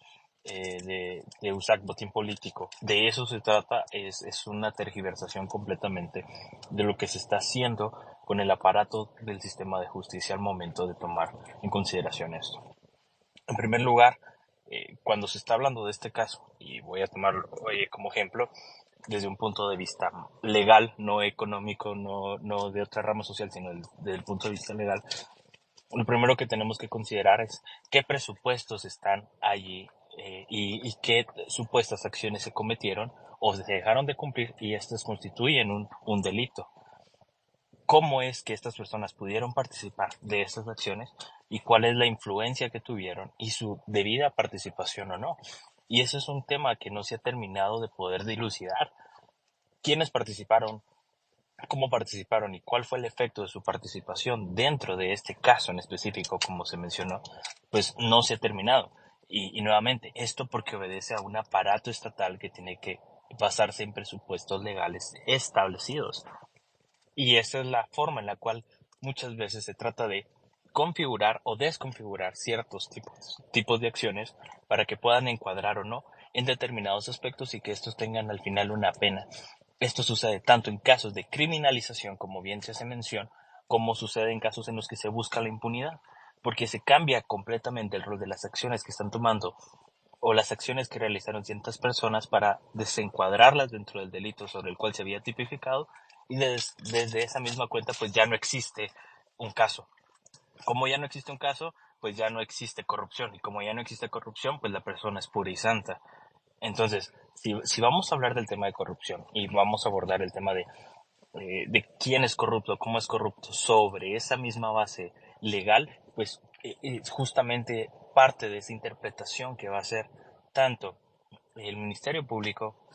[SPEAKER 5] de USAC botín político. De eso se trata, es una tergiversación completamente de lo que se está haciendo con el aparato del sistema de justicia al momento de tomar en consideración esto. En primer lugar, cuando se está hablando de este caso, y voy a tomarlo como ejemplo, desde un punto de vista legal, no económico, no de otra rama social, sino desde el punto de vista legal, lo primero que tenemos que considerar es qué presupuestos están allí y qué supuestas acciones se cometieron o se dejaron de cumplir y estas constituyen un delito. ¿Cómo es que estas personas pudieron participar de estas acciones y cuál es la influencia que tuvieron y su debida participación o no? Y eso es un tema que no se ha terminado de poder dilucidar. ¿Quiénes participaron? ¿Cómo participaron y cuál fue el efecto de su participación dentro de este caso en específico, como se mencionó? Pues no se ha terminado. Y nuevamente, esto porque obedece a un aparato estatal que tiene que basarse en presupuestos legales establecidos. Y esa es la forma en la cual muchas veces se trata de configurar o desconfigurar ciertos tipos de acciones para que puedan encuadrar o no en determinados aspectos y que estos tengan al final una pena. Esto sucede tanto en casos de criminalización, como bien se hace mención, como sucede en casos en los que se busca la impunidad, porque se cambia completamente el rol de las acciones que están tomando o las acciones que realizaron ciertas personas para desencuadrarlas dentro del delito sobre el cual se había tipificado y desde esa misma cuenta pues ya no existe un caso. Como ya no existe un caso, pues ya no existe corrupción y como ya no existe corrupción, pues la persona es pura y santa. Entonces, si vamos a hablar del tema de corrupción y vamos a abordar el tema de quién es corrupto, cómo es corrupto, sobre esa misma base legal, pues es justamente parte de esa interpretación que va a hacer tanto el Ministerio Público,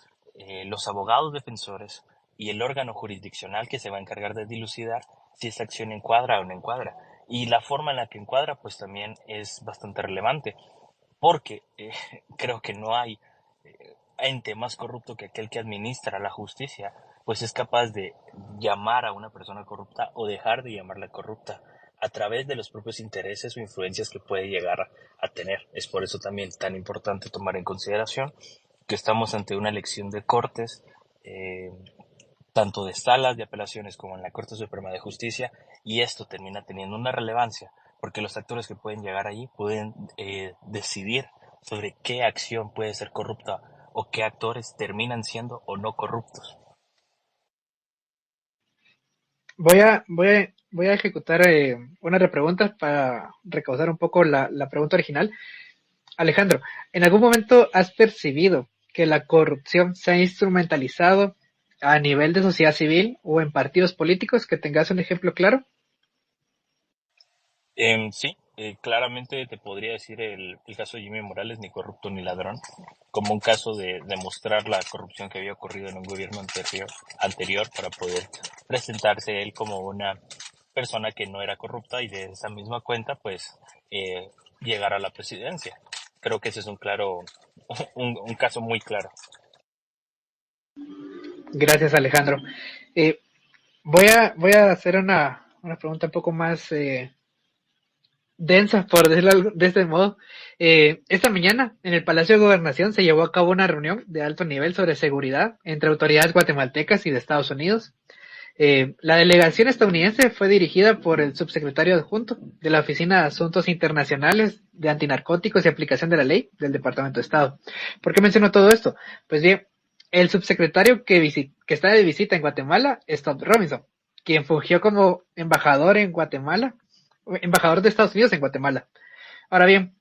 [SPEAKER 5] los abogados defensores y el órgano jurisdiccional que se va a encargar de dilucidar si esa acción encuadra o no encuadra. Y la forma en la que encuadra, pues también es bastante relevante, porque creo que no hay ente más corrupto que aquel que administra la justicia, pues es capaz de llamar a una persona corrupta o dejar de llamarla corrupta a través de los propios intereses o influencias que puede llegar a tener. Es por eso también tan importante tomar en consideración que estamos ante una elección de cortes, eh, tanto de salas de apelaciones como en la Corte Suprema de Justicia, y esto termina teniendo una relevancia porque los actores que pueden llegar allí pueden decidir sobre qué acción puede ser corrupta o qué actores terminan siendo o no corruptos.
[SPEAKER 1] Voy a ejecutar unas repreguntas para recaudar un poco la pregunta original. Alejandro, ¿en algún momento has percibido que la corrupción se ha instrumentalizado a nivel de sociedad civil o en partidos políticos? Que tengas un ejemplo claro.
[SPEAKER 5] Sí, claramente te podría decir el caso de Jimmy Morales, ni corrupto ni ladrón, como un caso de demostrar la corrupción que había ocurrido en un gobierno anterior para poder presentarse él como una persona que no era corrupta y de esa misma cuenta pues eh, llegar a la presidencia. Creo que ese es un claro, un caso muy claro.
[SPEAKER 1] Gracias, Alejandro. Eh, voy a hacer una pregunta un poco más densa, por decirlo de este modo. Esta mañana, en el Palacio de Gobernación, se llevó a cabo una reunión de alto nivel sobre seguridad entre autoridades guatemaltecas y de Estados Unidos. La delegación estadounidense fue dirigida por el subsecretario adjunto de la Oficina de Asuntos Internacionales de Antinarcóticos y Aplicación de la Ley del Departamento de Estado. ¿Por qué menciono todo esto? Pues bien, el subsecretario que está de visita en Guatemala es Todd Robinson, quien fungió como embajador en Guatemala, embajador de Estados Unidos en Guatemala. Ahora bien,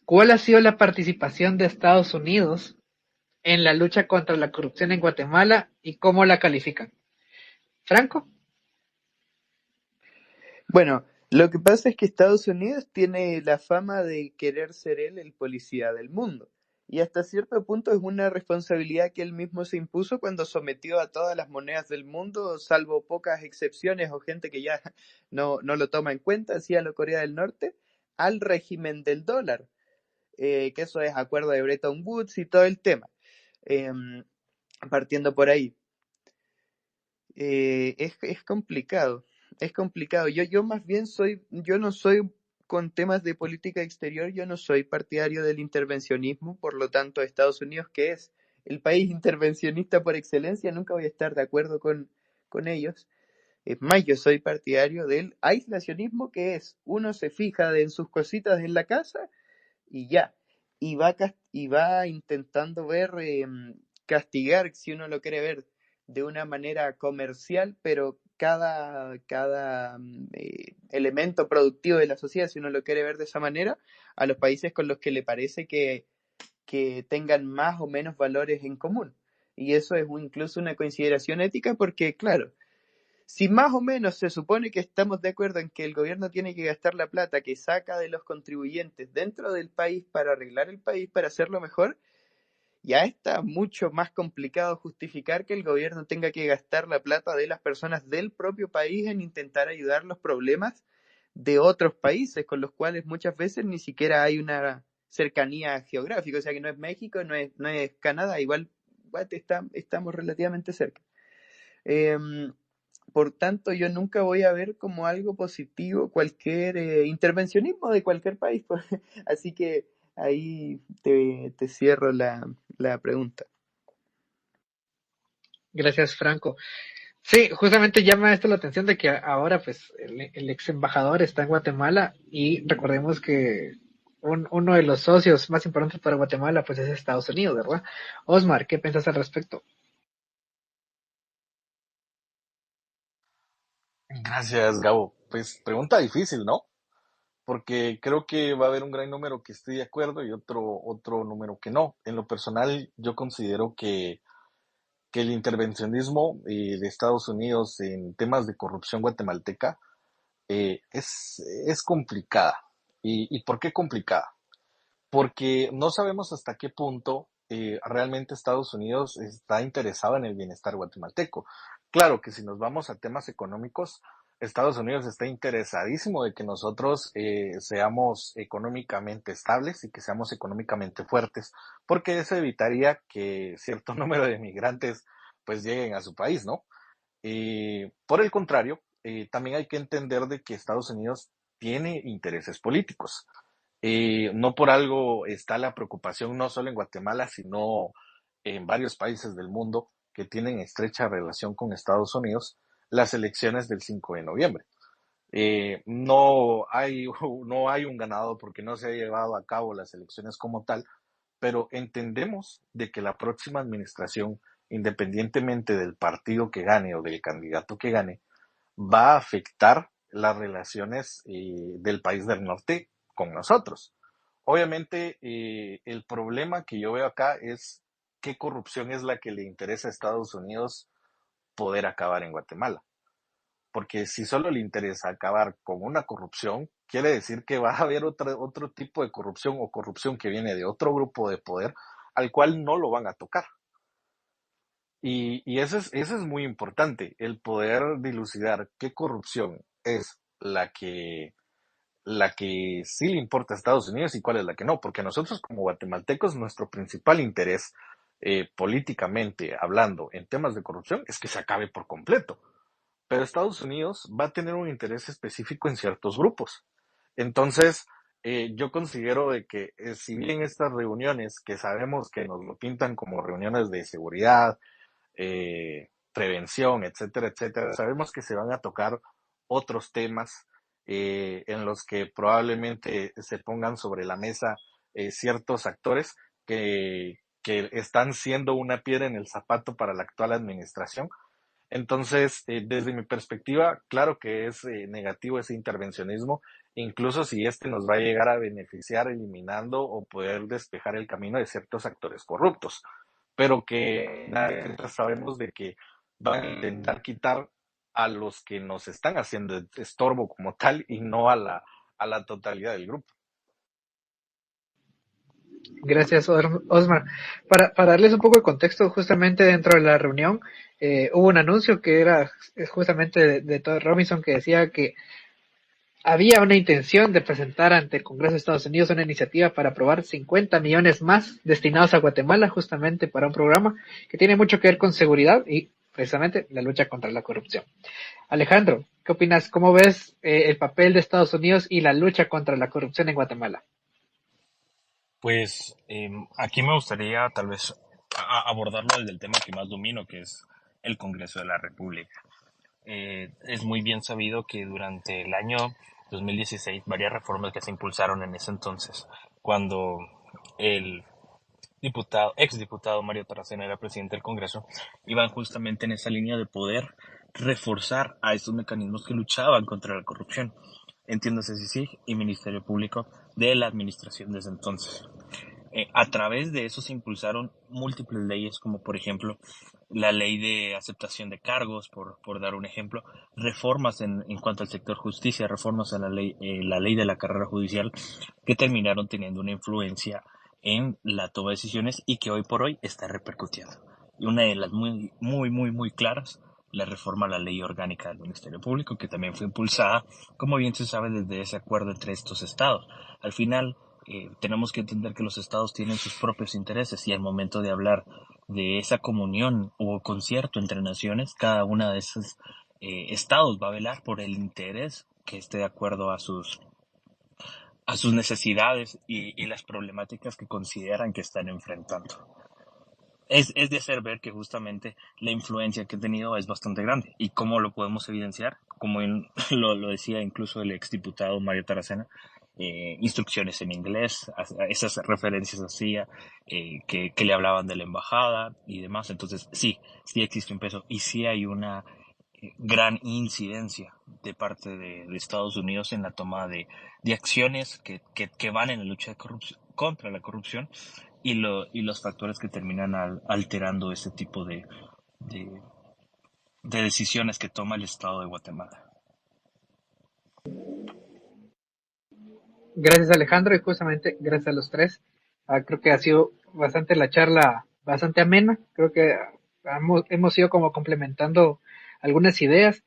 [SPEAKER 1] ¿cuál ha sido la participación de Estados Unidos en la lucha contra la corrupción en Guatemala y cómo la califican? Franco.
[SPEAKER 4] Bueno, lo que pasa es que Estados Unidos tiene la fama de querer ser él el policía del mundo. Y hasta cierto punto es una responsabilidad que él mismo se impuso cuando sometió a todas las monedas del mundo, salvo pocas excepciones o gente que ya no lo toma en cuenta, así a la Corea del Norte, al régimen del dólar, que eso es acuerdo de Bretton Woods y todo el tema. Em, Partiendo por ahí. Es complicado, es complicado. Yo más bien yo no soy con temas de política exterior, yo no soy partidario del intervencionismo, por lo tanto, Estados Unidos, que es el país intervencionista por excelencia, nunca voy a estar de acuerdo con ellos. Es más, yo soy partidario del aislacionismo, que es uno se fija en sus cositas en la casa y ya. Y va intentando ver, castigar, si uno lo quiere ver de una manera comercial, pero cada elemento productivo de la sociedad, si uno lo quiere ver de esa manera, a los países con los que le parece que tengan más o menos valores en común. Y eso es incluso una consideración ética porque, claro, si más o menos se supone que estamos de acuerdo en que el gobierno tiene que gastar la plata que saca de los contribuyentes dentro del país para arreglar el país, para hacerlo mejor, ya está mucho más complicado justificar que el gobierno tenga que gastar la plata de las personas del propio país en intentar ayudar los problemas de otros países con los cuales muchas veces ni siquiera hay una cercanía geográfica, o sea que no es México, no es Canadá, igual estamos relativamente cerca. Por tanto, yo nunca voy a ver como algo positivo cualquier intervencionismo de cualquier país. Así que ahí te cierro la pregunta.
[SPEAKER 1] Gracias, Franco. Sí, justamente llama esto la atención de que ahora pues el ex embajador está en Guatemala y recordemos que uno de los socios más importantes para Guatemala pues es Estados Unidos, ¿verdad? Osmar, ¿qué piensas al respecto?
[SPEAKER 3] Gracias, Gabo. Pues pregunta difícil, ¿no? Porque creo que va a haber un gran número que esté de acuerdo y otro número que no. En lo personal, yo considero que el intervencionismo de Estados Unidos en temas de corrupción guatemalteca es complicada. ¿Y por qué complicada? Porque no sabemos hasta qué punto realmente Estados Unidos está interesado en el bienestar guatemalteco. Claro que si nos vamos a temas económicos, Estados Unidos está interesadísimo de que nosotros seamos económicamente estables y que seamos económicamente fuertes, porque eso evitaría que cierto número de migrantes pues lleguen a su país, ¿no? Por el contrario, también hay que entender de que Estados Unidos tiene intereses políticos. No por algo está la preocupación no solo en Guatemala, sino en varios países del mundo que tienen estrecha relación con Estados Unidos, las elecciones del 5 de noviembre. No hay, no hay un ganador porque no se ha llevado a cabo las elecciones como tal, pero entendemos de que la próxima administración, independientemente del partido que gane o del candidato que gane, va a afectar las relaciones del país del norte con nosotros. Obviamente, el problema que yo veo acá es qué corrupción es la que le interesa a Estados Unidos poder acabar en Guatemala. Porque si solo le interesa acabar con una corrupción, quiere decir que va a haber otro tipo de corrupción o corrupción que viene de otro grupo de poder al cual no lo van a tocar. Y eso es muy importante, el poder dilucidar qué corrupción es la que sí le importa a Estados Unidos y cuál es la que no, porque nosotros como guatemaltecos nuestro principal interés políticamente hablando en temas de corrupción es que se acabe por completo, pero Estados Unidos va a tener un interés específico en ciertos grupos. Entonces, yo considero de que si bien estas reuniones que sabemos que nos lo pintan como reuniones de seguridad, prevención, etcétera, etcétera. Sabemos que se van a tocar otros temas en los que probablemente se pongan sobre la mesa ciertos actores que están siendo una piedra en el zapato para la actual administración. Entonces, desde mi perspectiva, claro que es negativo ese intervencionismo, incluso si este nos va a llegar a beneficiar eliminando o poder despejar el camino de ciertos actores corruptos, pero que sabemos de que van a intentar quitar a los que nos están haciendo estorbo como tal y no a la totalidad del grupo.
[SPEAKER 1] Gracias, Osmar. Para darles un poco de contexto, justamente dentro de la reunión hubo un anuncio que era justamente de Todd Robinson, que decía que había una intención de presentar ante el Congreso de Estados Unidos una iniciativa para aprobar 50 millones más destinados a Guatemala, justamente para un programa que tiene mucho que ver con seguridad y precisamente la lucha contra la corrupción. Alejandro, ¿qué opinas? ¿Cómo ves el papel de Estados Unidos y la lucha contra la corrupción en Guatemala?
[SPEAKER 5] Pues aquí me gustaría tal vez abordarlo desde el tema que más domino, que es el Congreso de la República. Es muy bien sabido que durante el año 2016 varias reformas que se impulsaron en ese entonces, cuando el exdiputado Mario Taracena era presidente del Congreso, iban justamente en esa línea de poder reforzar a estos mecanismos que luchaban contra la corrupción, entiéndase CICIG y Ministerio Público de la administración desde entonces. A través de eso se impulsaron múltiples leyes, como por ejemplo la ley de aceptación de cargos, por dar un ejemplo, reformas en cuanto al sector justicia, reformas en la ley de la carrera judicial, que terminaron teniendo una influencia en la toma de decisiones y que hoy por hoy está repercutiendo. Y una de las muy claras, la reforma a la ley orgánica del Ministerio Público, que también fue impulsada, como bien se sabe, desde ese acuerdo entre estos estados. Al final, tenemos que entender que los estados tienen sus propios intereses y al momento de hablar de esa comunión o concierto entre naciones, cada una de esos estados va a velar por el interés que esté de acuerdo a sus necesidades y las problemáticas que consideran que están enfrentando. Es de hacer ver que justamente la influencia que ha tenido es bastante grande. ¿Y cómo lo podemos evidenciar? Como lo decía incluso el exdiputado Mario Taracena, instrucciones en inglés, esas referencias hacía, que le hablaban de la embajada y demás. Entonces, sí existe un peso y sí hay una gran incidencia de parte de Estados Unidos en la toma de acciones que van en la lucha contra la corrupción y los factores que terminan alterando este tipo de decisiones que toma el Estado de Guatemala.
[SPEAKER 1] Gracias, Alejandro, y justamente gracias a los tres. Creo que ha sido bastante la charla, bastante amena. Creo que hemos ido como complementando algunas ideas.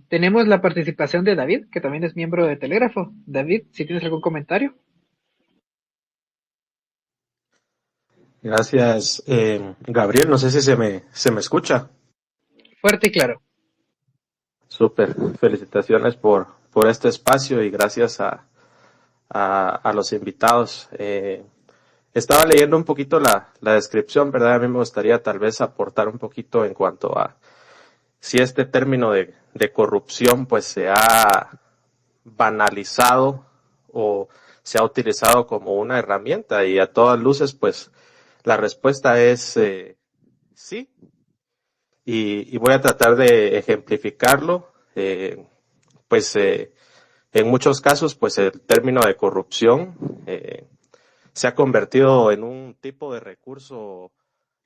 [SPEAKER 1] Tenemos la participación de David, que también es miembro de Telégrafo. David, si tienes algún comentario.
[SPEAKER 6] Gracias, Gabriel. No sé si se me escucha.
[SPEAKER 1] Fuerte y claro.
[SPEAKER 6] Súper. Felicitaciones por este espacio y gracias a los invitados. Estaba leyendo un poquito la descripción, ¿verdad? A mí me gustaría tal vez aportar un poquito en cuanto a si este término de corrupción pues se ha banalizado o se ha utilizado como una herramienta, y a todas luces pues la respuesta es sí, y voy a tratar de ejemplificarlo. En muchos casos pues el término de corrupción se ha convertido en un tipo de recurso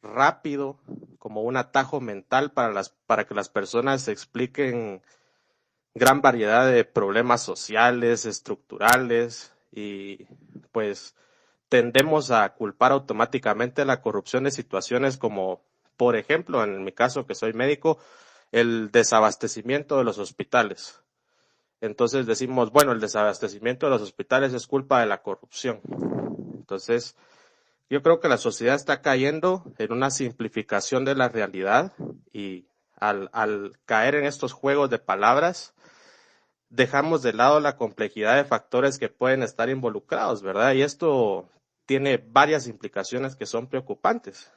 [SPEAKER 6] rápido, como un atajo mental para que las personas se expliquen gran variedad de problemas sociales, estructurales, y pues tendemos a culpar automáticamente la corrupción de situaciones como, por ejemplo, en mi caso que soy médico, el desabastecimiento de los hospitales. Entonces decimos, bueno, el desabastecimiento de los hospitales es culpa de la corrupción. Entonces, yo creo que la sociedad está cayendo en una simplificación de la realidad, y al caer en estos juegos de palabras, dejamos de lado la complejidad de factores que pueden estar involucrados, ¿verdad? Y esto tiene varias implicaciones que son preocupantes.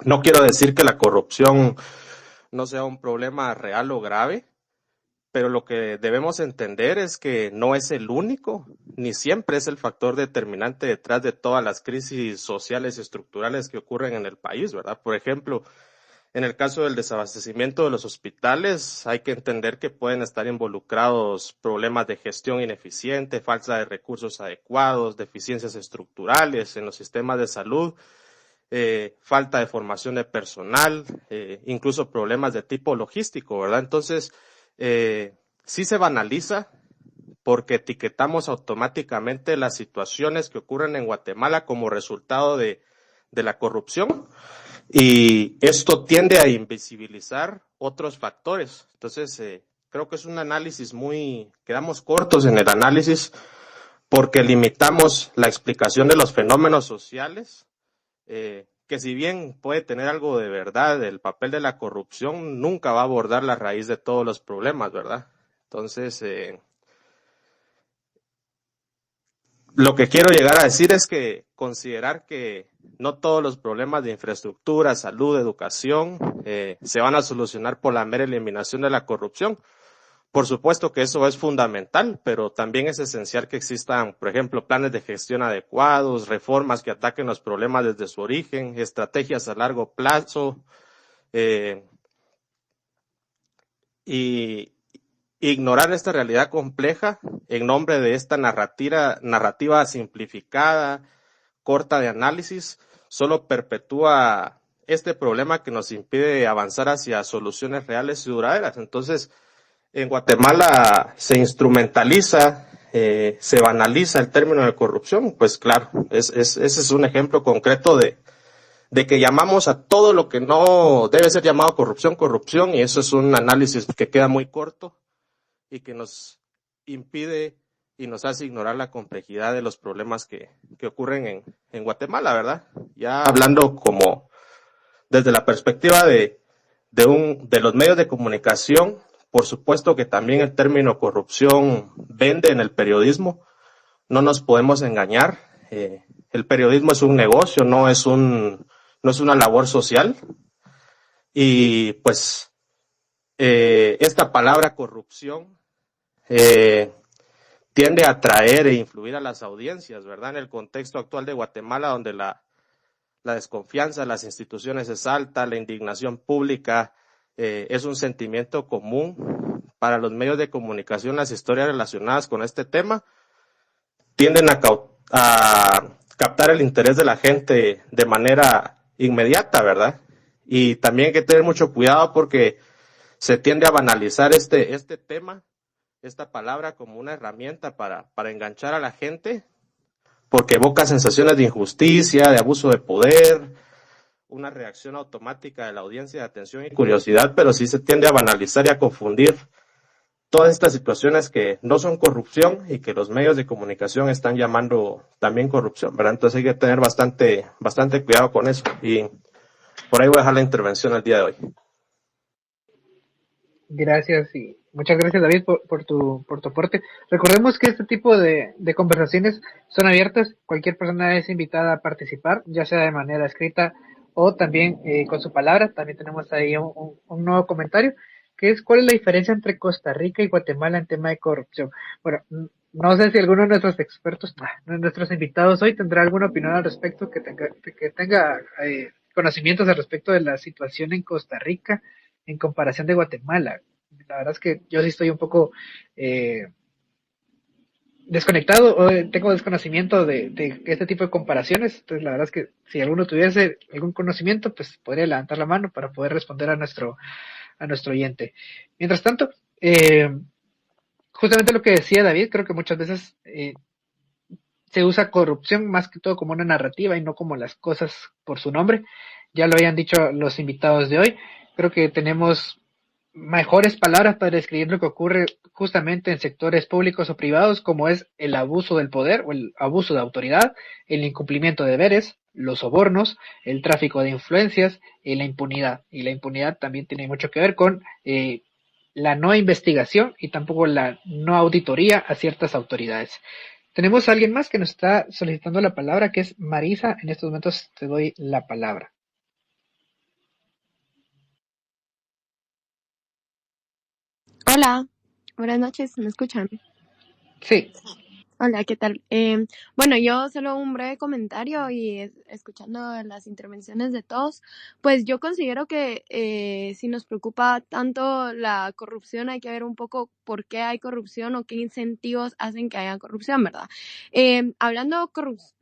[SPEAKER 6] No quiero decir que la corrupción no sea un problema real o grave, pero lo que debemos entender es que no es el único, ni siempre es el factor determinante detrás de todas las crisis sociales y estructurales que ocurren en el país, ¿verdad? Por ejemplo, en el caso del desabastecimiento de los hospitales, hay que entender que pueden estar involucrados problemas de gestión ineficiente, falta de recursos adecuados, deficiencias estructurales en los sistemas de salud, falta de formación de personal, incluso problemas de tipo logístico, ¿verdad? Entonces, sí se banaliza porque etiquetamos automáticamente las situaciones que ocurren en Guatemala como resultado de la corrupción, y esto tiende a invisibilizar otros factores. Entonces, creo que es un análisis quedamos cortos en el análisis porque limitamos la explicación de los fenómenos sociales, que si bien puede tener algo de verdad, el papel de la corrupción nunca va a abordar la raíz de todos los problemas, ¿verdad? Entonces, lo que quiero llegar a decir es que considerar que no todos los problemas de infraestructura, salud, educación se van a solucionar por la mera eliminación de la corrupción. Por supuesto que eso es fundamental, pero también es esencial que existan, por ejemplo, planes de gestión adecuados, reformas que ataquen los problemas desde su origen, estrategias a largo plazo, y ignorar esta realidad compleja en nombre de esta narrativa simplificada, corta de análisis, solo perpetúa este problema que nos impide avanzar hacia soluciones reales y duraderas. Entonces, en Guatemala se instrumentaliza, se banaliza el término de corrupción. Pues claro, ese es un ejemplo concreto de que llamamos a todo lo que no debe ser llamado corrupción, y eso es un análisis que queda muy corto y que nos impide y nos hace ignorar la complejidad de los problemas que ocurren en Guatemala, ¿verdad? Ya hablando como desde la perspectiva de los medios de comunicación, por supuesto que también el término corrupción vende en el periodismo, no nos podemos engañar, el periodismo es un negocio, no es una labor social, y pues esta palabra corrupción tiende a atraer e influir a las audiencias, ¿verdad? En el contexto actual de Guatemala, donde la desconfianza en las instituciones es alta, la indignación pública es un sentimiento común para los medios de comunicación. Las historias relacionadas con este tema tienden a captar el interés de la gente de manera inmediata, ¿verdad? Y también hay que tener mucho cuidado porque se tiende a banalizar este tema, esta palabra, como una herramienta para enganchar a la gente, porque evoca sensaciones de injusticia, de abuso de poder, una reacción automática de la audiencia de atención y curiosidad, pero sí se tiende a banalizar y a confundir todas estas situaciones que no son corrupción y que los medios de comunicación están llamando también corrupción, ¿verdad? Entonces hay que tener bastante cuidado con eso, y por ahí voy a dejar la intervención el día de hoy.
[SPEAKER 1] Gracias y muchas gracias, David, por tu aporte. Recordemos que este tipo de conversaciones son abiertas. Cualquier persona es invitada a participar, ya sea de manera escrita o también con su palabra. También tenemos ahí un nuevo comentario, que es ¿cuál es la diferencia entre Costa Rica y Guatemala en tema de corrupción? Bueno, no sé si alguno de nuestros expertos, de nuestros invitados hoy tendrá alguna opinión al respecto, que tenga conocimientos al respecto de la situación en Costa Rica en comparación de Guatemala. La verdad es que yo sí estoy un poco eh, desconectado o tengo desconocimiento de este tipo de comparaciones. Entonces, la verdad es que si alguno tuviese algún conocimiento, pues podría levantar la mano para poder responder a nuestro oyente. Mientras tanto, justamente lo que decía David, creo que muchas veces se usa corrupción más que todo como una narrativa y no como las cosas por su nombre. Ya lo habían dicho los invitados de hoy. Creo que tenemos mejores palabras para describir lo que ocurre justamente en sectores públicos o privados, como es el abuso del poder o el abuso de autoridad, el incumplimiento de deberes, los sobornos, el tráfico de influencias y la impunidad. Y la impunidad también tiene mucho que ver con la no investigación y tampoco la no auditoría a ciertas autoridades. Tenemos a alguien más que nos está solicitando la palabra, que es Marisa. En estos momentos te doy la palabra.
[SPEAKER 7] Hola, buenas noches, ¿me escuchan?
[SPEAKER 1] Sí.
[SPEAKER 7] Hola, ¿qué tal? Bueno, yo solo un breve comentario y escuchando las intervenciones de todos, pues yo considero que si nos preocupa tanto la corrupción, hay que ver un poco por qué hay corrupción o qué incentivos hacen que haya corrupción, ¿verdad? Hablando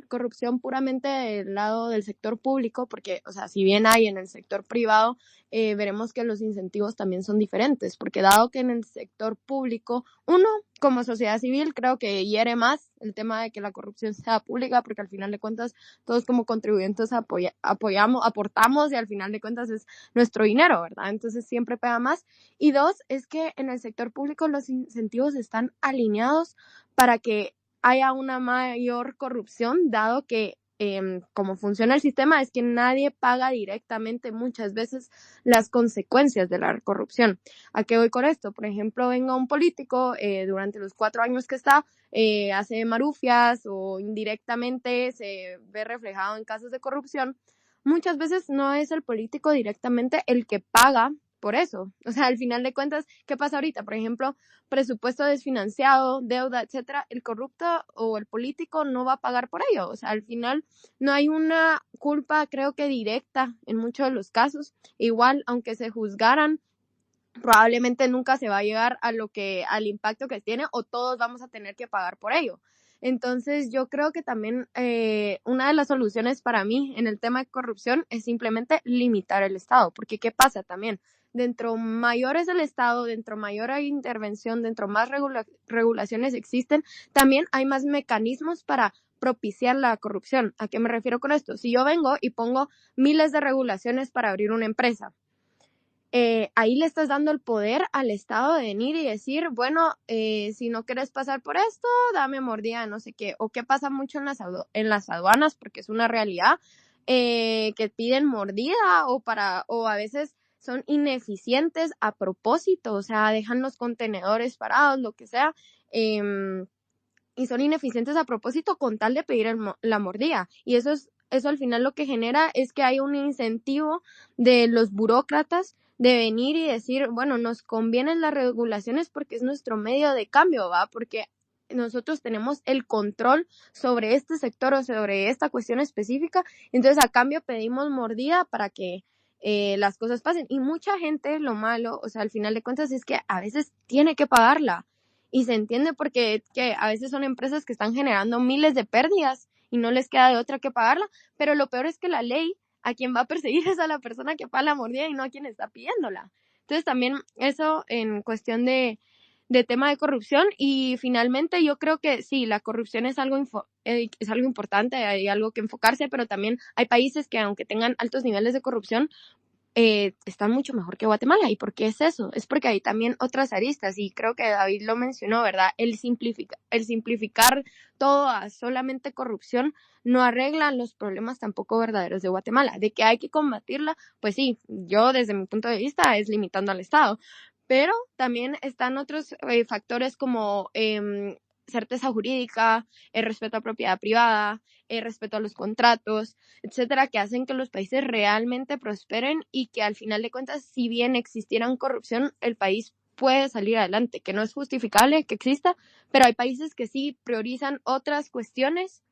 [SPEAKER 7] corrupción puramente del lado del sector público, porque, o sea, si bien hay en el sector privado, veremos que los incentivos también son diferentes, porque dado que en el sector público, uno, como sociedad civil, creo que hiere más el tema de que la corrupción sea pública, porque al final de cuentas todos como contribuyentes apoyamos, aportamos y al final de cuentas es nuestro dinero, ¿verdad? Entonces siempre pega más. Y dos, es que en el sector público los incentivos están alineados para que haya una mayor corrupción, dado que como funciona el sistema es que nadie paga directamente muchas veces las consecuencias de la corrupción. ¿A qué voy con esto? Por ejemplo, venga un político durante los 4 años que está, hace marufias o indirectamente se ve reflejado en casos de corrupción. Muchas veces no es el político directamente el que paga por eso. O sea, al final de cuentas, ¿qué pasa ahorita? Por ejemplo, presupuesto desfinanciado, deuda, etcétera. El corrupto o el político no va a pagar por ello. O sea, al final no hay una culpa, creo que directa en muchos de los casos. Igual, aunque se juzgaran, probablemente nunca se va a llegar al impacto que tiene o todos vamos a tener que pagar por ello. Entonces yo creo que también una de las soluciones para mí en el tema de corrupción es simplemente limitar el Estado, porque ¿qué pasa también? Dentro mayor es el Estado, dentro mayor hay intervención, dentro más regulaciones existen, también hay más mecanismos para propiciar la corrupción. ¿A qué me refiero con esto? Si yo vengo y pongo miles de regulaciones para abrir una empresa, ahí le estás dando el poder al Estado de venir y decir, bueno, si no quieres pasar por esto, dame mordida, no sé qué. O qué pasa mucho en las aduanas, porque es una realidad, que piden mordida o a veces son ineficientes a propósito, o sea, dejan los contenedores parados, lo que sea, y son ineficientes a propósito con tal de pedir la mordida. Y eso al final lo que genera es que hay un incentivo de los burócratas de venir y decir, bueno, nos convienen las regulaciones porque es nuestro medio de cambio, ¿va? Porque nosotros tenemos el control sobre este sector o sobre esta cuestión específica, entonces a cambio pedimos mordida para que las cosas pasen. Y mucha gente, lo malo, o sea, al final de cuentas es que a veces tiene que pagarla. Y se entiende porque que a veces son empresas que están generando miles de pérdidas y no les queda de otra que pagarla, pero lo peor es que la ley a quien va a perseguir es a la persona que paga la mordida y no a quien está pidiéndola. Entonces también eso en cuestión de tema de corrupción. Y finalmente yo creo que sí, la corrupción es algo importante, hay algo que enfocarse, pero también hay países que aunque tengan altos niveles de corrupción, están mucho mejor que Guatemala. ¿Y por qué es eso? Es porque hay también otras aristas y creo que David lo mencionó, ¿verdad? El simplificar todo a solamente corrupción no arregla los problemas tampoco verdaderos de Guatemala. De que hay que combatirla, pues sí, yo desde mi punto de vista es limitando al Estado, pero también están otros factores como certeza jurídica, el respeto a propiedad privada, el respeto a los contratos, etcétera, que hacen que los países realmente prosperen y que al final de cuentas, si bien existieran corrupción, el país puede salir adelante, que no es justificable que exista, pero hay países que sí priorizan otras cuestiones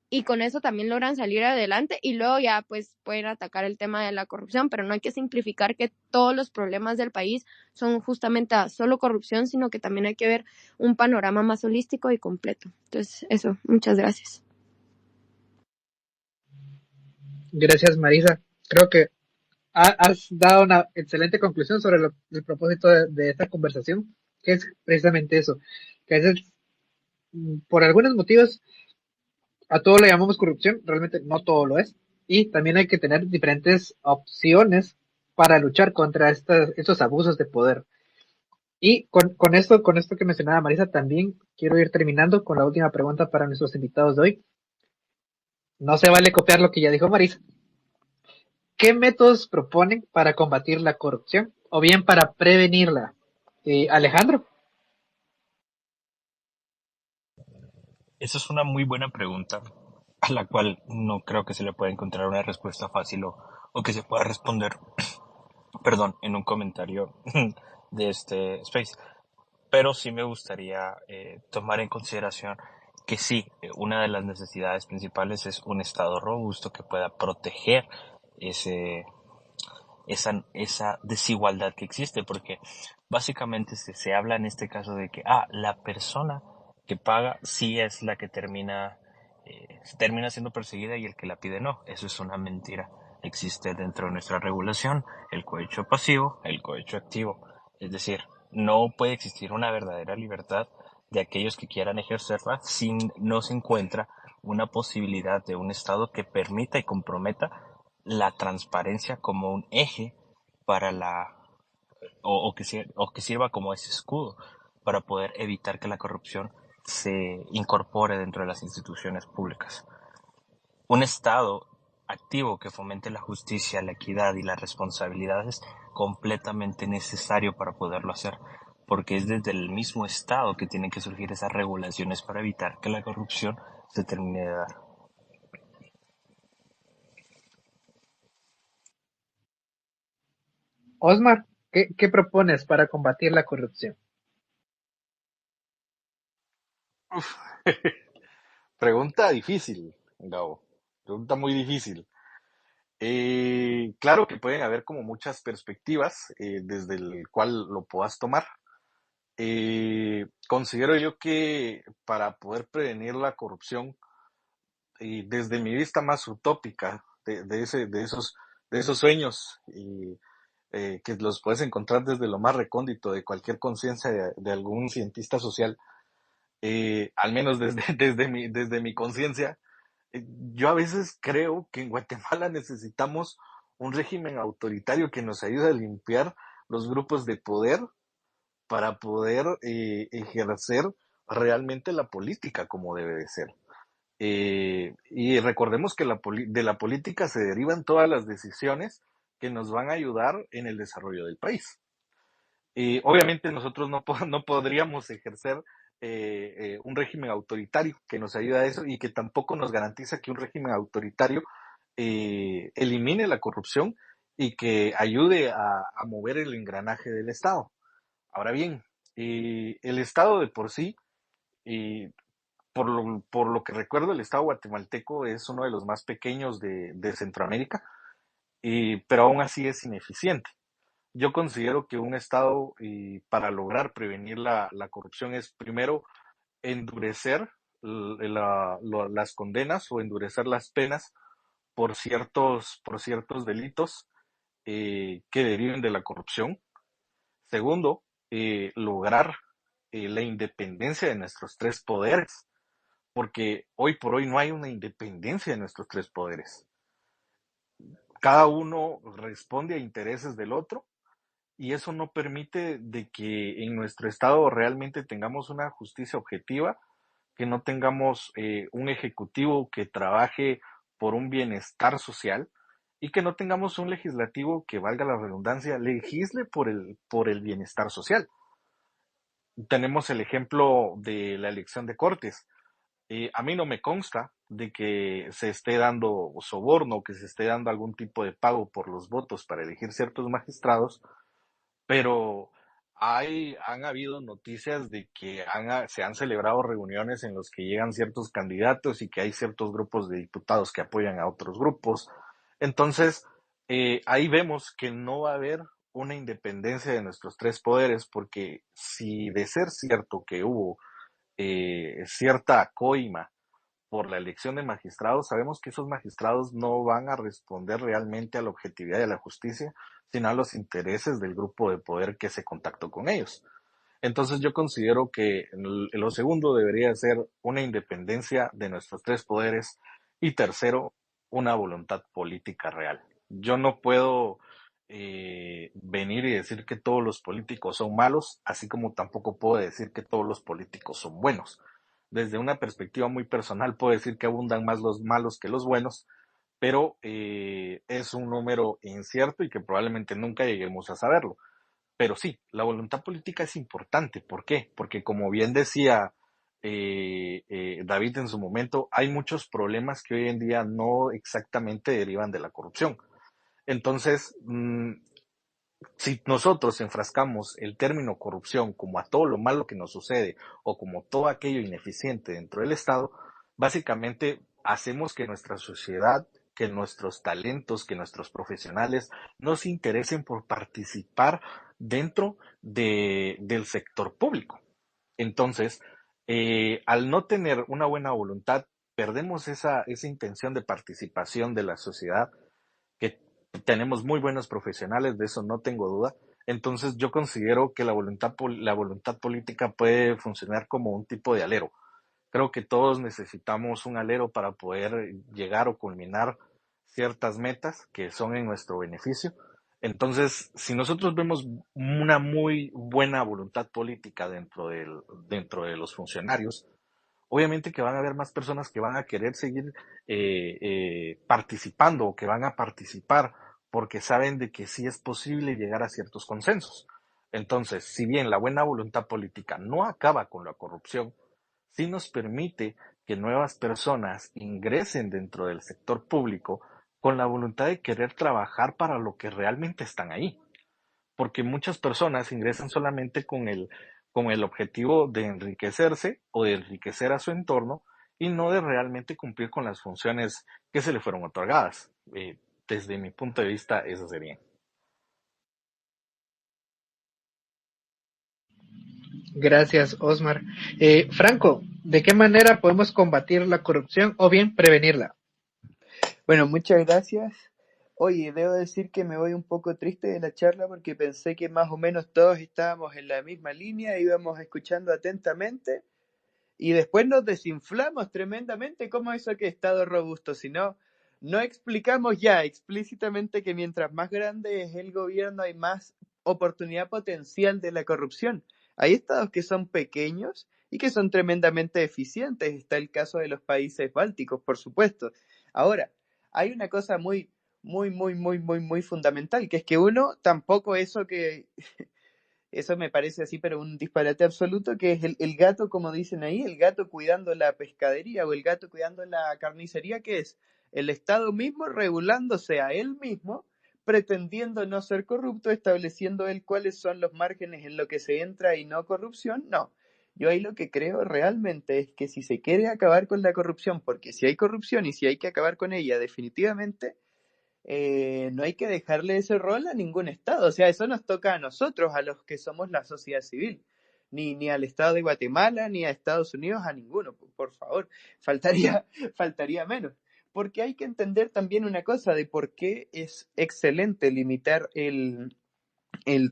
[SPEAKER 7] y con eso también logran salir adelante y luego ya pues pueden atacar el tema de la corrupción, pero no hay que simplificar que todos los problemas del país son justamente solo corrupción, sino que también hay que ver un panorama más holístico y completo. Entonces, eso, muchas gracias.
[SPEAKER 1] Gracias, Marisa. Creo que has dado una excelente conclusión sobre el propósito de esta conversación, que es precisamente eso, que a veces, por algunos motivos, a todo le llamamos corrupción, realmente no todo lo es, y también hay que tener diferentes opciones para luchar contra estos abusos de poder. Y con esto que mencionaba Marisa, también quiero ir terminando con la última pregunta para nuestros invitados de hoy. No se vale copiar lo que ya dijo Marisa. ¿Qué métodos proponen para combatir la corrupción o bien para prevenirla? Alejandro.
[SPEAKER 5] Esa es una muy buena pregunta a la cual no creo que se le pueda encontrar una respuesta fácil o que se pueda responder, perdón, en un comentario de este space. Pero sí me gustaría tomar en consideración que sí, una de las necesidades principales es un Estado robusto que pueda proteger ese, esa desigualdad que existe, porque básicamente se habla en este caso de que la persona que paga sí es la que termina siendo perseguida y el que la pide no. Eso es una mentira. Existe dentro de nuestra regulación el cohecho pasivo, el cohecho activo. Es decir, no puede existir una verdadera libertad de aquellos que quieran ejercerla si no se encuentra una posibilidad de un Estado que permita y comprometa la transparencia como un eje para o que sirva como ese escudo para poder evitar que la corrupción se incorpore dentro de las instituciones públicas. Un Estado activo que fomente la justicia, la equidad y la responsabilidad es completamente necesario para poderlo hacer, porque es desde el mismo Estado que tienen que surgir esas regulaciones para evitar que la corrupción se termine de dar.
[SPEAKER 1] Osmar, ¿qué propones para combatir la corrupción?
[SPEAKER 3] Uf. Pregunta difícil, Gabo. Pregunta muy difícil. Claro que pueden haber como muchas perspectivas desde el cual lo puedas tomar. Considero yo que para poder prevenir la corrupción, desde mi vista más utópica de esos sueños que los puedes encontrar desde lo más recóndito de cualquier conciencia de algún cientista social, al menos desde mi conciencia, yo a veces creo que en Guatemala necesitamos un régimen autoritario que nos ayude a limpiar los grupos de poder para poder ejercer realmente la política como debe de ser. Y recordemos que de la política se derivan todas las decisiones que nos van a ayudar en el desarrollo del país. Obviamente nosotros no podríamos ejercer un régimen autoritario que nos ayude a eso y que tampoco nos garantiza que un régimen autoritario elimine la corrupción y que ayude a mover el engranaje del Estado. Ahora bien, el Estado de por sí, eh, por lo que recuerdo, el Estado guatemalteco es uno de los más pequeños de Centroamérica, pero aún así es ineficiente. Yo considero que un Estado, para lograr prevenir la corrupción, es primero endurecer las condenas o endurecer las penas por ciertos delitos que deriven de la corrupción. Segundo, lograr la independencia de nuestros tres poderes, porque hoy por hoy no hay una independencia de nuestros tres poderes. Cada uno responde a intereses del otro y eso no permite de que en nuestro estado realmente tengamos una justicia objetiva, que no tengamos un ejecutivo que trabaje por un bienestar social y que no tengamos un legislativo que, valga la redundancia, legisle por el bienestar social. Tenemos el ejemplo de la elección de Cortes. A mí no me consta de que se esté dando soborno, que se esté dando algún tipo de pago por los votos para elegir ciertos magistrados, pero han habido noticias de que se han celebrado reuniones en los que llegan ciertos candidatos y que hay ciertos grupos de diputados que apoyan a otros grupos. Entonces, ahí vemos que no va a haber una independencia de nuestros tres poderes, porque si de ser cierto que hubo cierta coima por la elección de magistrados, sabemos que esos magistrados no van a responder realmente a la objetividad y a la justicia, sino a los intereses del grupo de poder que se contactó con ellos. Entonces yo considero que lo segundo debería ser una independencia de nuestros tres poderes y tercero, una voluntad política real. Yo no puedo venir y decir que todos los políticos son malos, así como tampoco puedo decir que todos los políticos son buenos. Desde una perspectiva muy personal puedo decir que abundan más los malos que los buenos, pero es un número incierto y que probablemente nunca lleguemos a saberlo. Pero sí, la voluntad política es importante. ¿Por qué? Porque como bien decía David en su momento, hay muchos problemas que hoy en día no exactamente derivan de la corrupción. Entonces, si nosotros enfrascamos el término corrupción como a todo lo malo que nos sucede o como todo aquello ineficiente dentro del Estado, básicamente hacemos que nuestra sociedad, que nuestros talentos, que nuestros profesionales no se interesen por participar dentro del sector público. Entonces, al no tener una buena voluntad, perdemos esa intención de participación de la sociedad, que tenemos muy buenos profesionales, de eso no tengo duda. Entonces yo considero que la voluntad política puede funcionar como un tipo de alero. Creo que todos necesitamos un alero para poder llegar o culminar ciertas metas que son en nuestro beneficio. Entonces, si nosotros vemos una muy buena voluntad política dentro de los funcionarios, obviamente que van a haber más personas que van a querer seguir participando o que van a participar porque saben de que sí es posible llegar a ciertos consensos. Entonces, si bien la buena voluntad política no acaba con la corrupción, sí nos permite que nuevas personas ingresen dentro del sector público con la voluntad de querer trabajar para lo que realmente están ahí, porque muchas personas ingresan solamente con el objetivo de enriquecerse o de enriquecer a su entorno y no de realmente cumplir con las funciones que se le fueron otorgadas. Desde mi punto de vista, eso sería.
[SPEAKER 1] Gracias, Osmar. Franco, ¿de qué manera podemos combatir la corrupción o bien prevenirla?
[SPEAKER 4] Bueno, muchas gracias. Oye, debo decir que me voy un poco triste de la charla porque pensé que más o menos todos estábamos en la misma línea, íbamos escuchando atentamente y después nos desinflamos tremendamente. ¿Cómo eso que Estado robusto? Si no explicamos ya explícitamente que mientras más grande es el gobierno hay más oportunidad potencial de la corrupción. Hay estados que son pequeños y que son tremendamente eficientes. Está el caso de los países bálticos, por supuesto. Ahora, hay una cosa muy fundamental, que es que uno tampoco eso me parece así, pero un disparate absoluto, que es el gato, como dicen ahí, el gato cuidando la pescadería o el gato cuidando la carnicería, que es el Estado mismo regulándose a él mismo, pretendiendo no ser corrupto, estableciendo él cuáles son los márgenes en lo que se entra y no corrupción. No, yo ahí lo que creo realmente es que si se quiere acabar con la corrupción, porque si hay corrupción y si hay que acabar con ella definitivamente, no hay que dejarle ese rol a ningún Estado. O sea, eso nos toca a nosotros, a los que somos la sociedad civil. Ni al Estado de Guatemala, ni a Estados Unidos, a ninguno, por favor. Faltaría, faltaría menos. Porque hay que entender también una cosa de por qué es excelente limitar el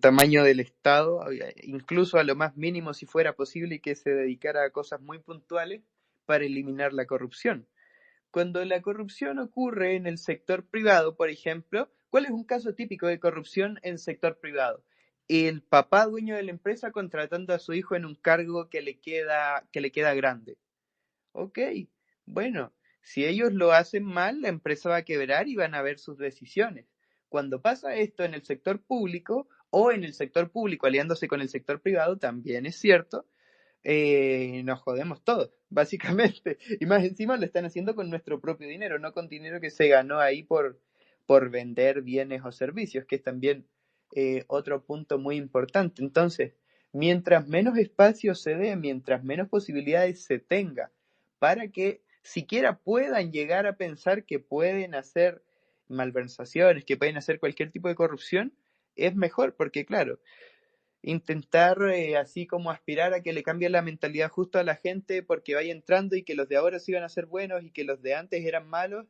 [SPEAKER 4] tamaño del Estado, incluso a lo más mínimo si fuera posible, y que se dedicara a cosas muy puntuales para eliminar la corrupción. Cuando la corrupción ocurre en el sector privado, por ejemplo, ¿cuál es un caso típico de corrupción en sector privado? El papá dueño de la empresa contratando a su hijo en un cargo que le queda grande. Ok, bueno, Si ellos lo hacen mal, la empresa va a quebrar y van a ver sus decisiones. Cuando pasa esto en el sector público o en el sector público aliándose con el sector privado, también es cierto, nos jodemos todos, básicamente. Y más encima lo están haciendo con nuestro propio dinero, no con dinero que se ganó ahí por vender bienes o servicios, que es también otro punto muy importante. Entonces, mientras menos espacio se dé, mientras menos posibilidades se tenga para que siquiera puedan llegar a pensar que pueden hacer malversaciones, que pueden hacer cualquier tipo de corrupción, es mejor, porque claro, intentar así como aspirar a que le cambie la mentalidad justo a la gente porque vaya entrando y que los de ahora sí van a ser buenos y que los de antes eran malos,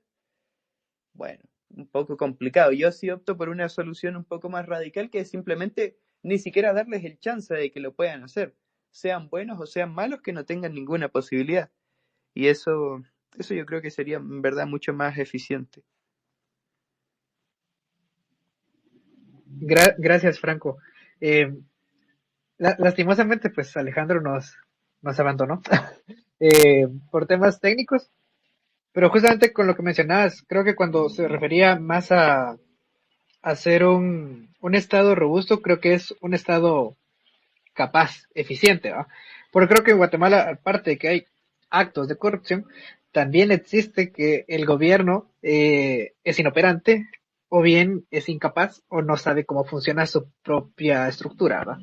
[SPEAKER 4] bueno, un poco complicado. Yo sí opto por una solución un poco más radical, que es simplemente ni siquiera darles el chance de que lo puedan hacer, sean buenos o sean malos, que no tengan ninguna posibilidad. Y eso yo creo que sería en verdad mucho más eficiente.
[SPEAKER 1] Gracias, Franco. Eh, lastimosamente, pues Alejandro nos abandonó por temas técnicos, pero justamente con lo que mencionabas, creo que cuando se refería más a hacer un estado robusto, creo que es un estado capaz, eficiente, ¿va? Porque creo que en Guatemala, aparte de que hay actos de corrupción, también existe que el gobierno es inoperante o bien es incapaz o no sabe cómo funciona su propia estructura, ¿va?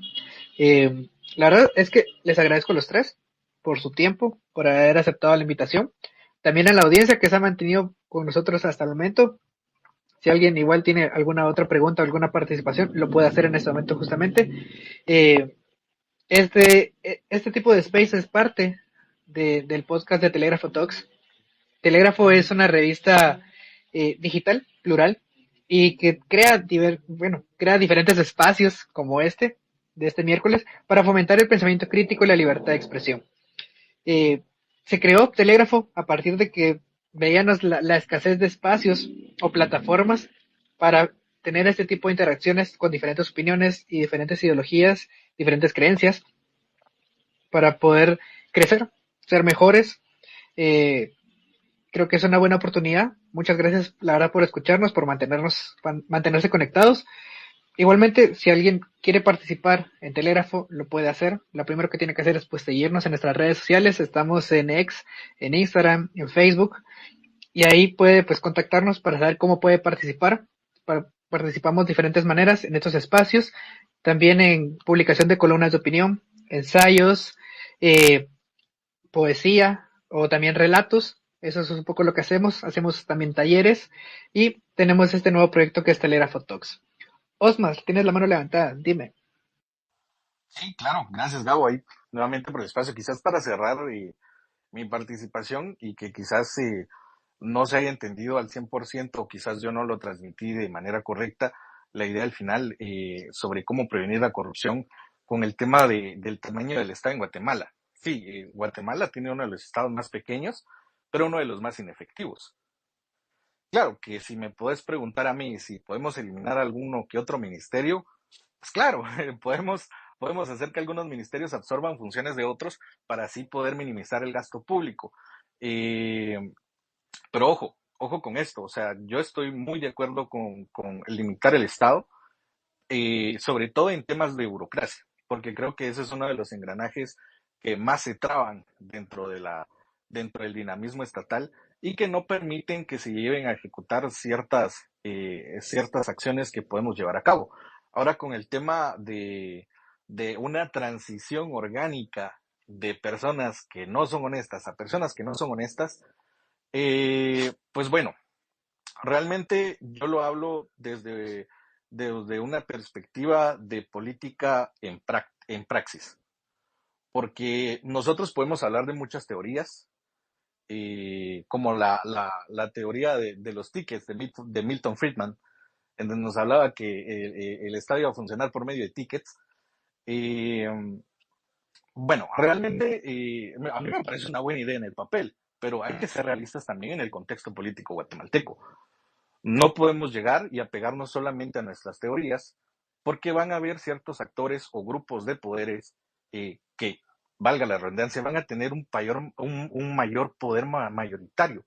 [SPEAKER 1] La verdad es que les agradezco a los tres por su tiempo, por haber aceptado la invitación. También a la audiencia que se ha mantenido con nosotros hasta el momento. Si alguien igual tiene alguna otra pregunta o alguna participación, lo puede hacer en este momento justamente. Eh, este tipo de space es parte del podcast de Telégrafo Talks. Telégrafo es una revista digital, plural, y que crea diferentes espacios como de este miércoles, para fomentar el pensamiento crítico y la libertad de expresión. Eh, Se creó Telégrafo a partir de que veíamos la escasez de espacios o plataformas para tener este tipo de interacciones con diferentes opiniones y diferentes ideologías, diferentes creencias, para poder crecer, ser mejores. Eh, Creo que es una buena oportunidad. Muchas gracias, la verdad, por escucharnos, por mantenerse conectados. Igualmente, si alguien quiere participar en Telégrafo, lo puede hacer. Lo primero que tiene que hacer es pues seguirnos en nuestras redes sociales. Estamos en X, en Instagram, en Facebook, y ahí puede pues contactarnos para saber cómo puede participar. Participamos de diferentes maneras en estos espacios, también en publicación de columnas de opinión, ensayos, eh, poesía o también relatos. Eso es un poco lo que hacemos. Hacemos también talleres y tenemos este nuevo proyecto que es Telégrafo Talks. Osmar, tienes la mano levantada, dime.
[SPEAKER 3] Sí, claro, gracias Gabo ahí nuevamente por el espacio. Quizás para cerrar mi participación y que quizás no se haya entendido al 100% o quizás yo no lo transmití de manera correcta, la idea al final sobre cómo prevenir la corrupción con el tema del tamaño del Estado en Guatemala. Sí, Guatemala tiene uno de los estados más pequeños, pero uno de los más inefectivos. Claro que si me puedes preguntar a mí si podemos eliminar alguno que otro ministerio, pues claro, podemos hacer que algunos ministerios absorban funciones de otros para así poder minimizar el gasto público. Eh, pero ojo con esto, o sea, yo estoy muy de acuerdo con limitar el Estado, sobre todo en temas de burocracia, porque creo que ese es uno de los engranajes que más se traban dentro del dinamismo estatal y que no permiten que se lleven a ejecutar ciertas acciones que podemos llevar a cabo. Ahora con el tema de una transición orgánica de personas que no son honestas a personas que no son honestas, pues bueno, realmente yo lo hablo desde una perspectiva de política en praxis, porque nosotros podemos hablar de muchas teorías, como la teoría de los tickets de Milton Friedman, en donde nos hablaba que el Estado iba a funcionar por medio de tickets. Eh, bueno, realmente a mí me parece una buena idea en el papel, pero hay que ser realistas también en el contexto político guatemalteco. No podemos llegar y apegarnos solamente a nuestras teorías, porque van a haber ciertos actores o grupos de poderes que, valga la redundancia, van a tener un mayor poder mayoritario.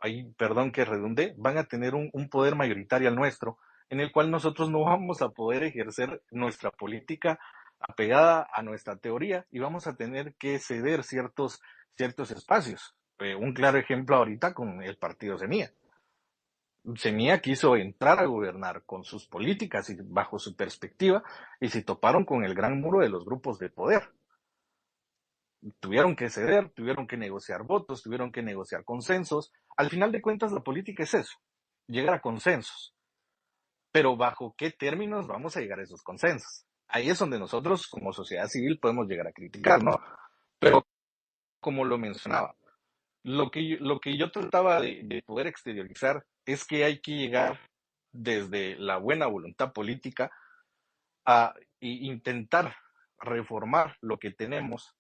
[SPEAKER 3] ahí, perdón que redunde, van a tener un poder mayoritario al nuestro, en el cual nosotros no vamos a poder ejercer nuestra política apegada a nuestra teoría y vamos a tener que ceder ciertos espacios. Un claro ejemplo ahorita con el partido Semilla. Semilla quiso entrar a gobernar con sus políticas y bajo su perspectiva y se toparon con el gran muro de los grupos de poder. Tuvieron que ceder, tuvieron que negociar votos, tuvieron que negociar consensos. Al final de cuentas, la política es eso, llegar a consensos. Pero ¿bajo qué términos vamos a llegar a esos consensos? Ahí es donde nosotros, como sociedad civil, podemos llegar a criticar, ¿no? Pero, como lo mencionaba, lo que yo trataba de poder exteriorizar es que hay que llegar desde la buena voluntad política a intentar reformar lo que tenemos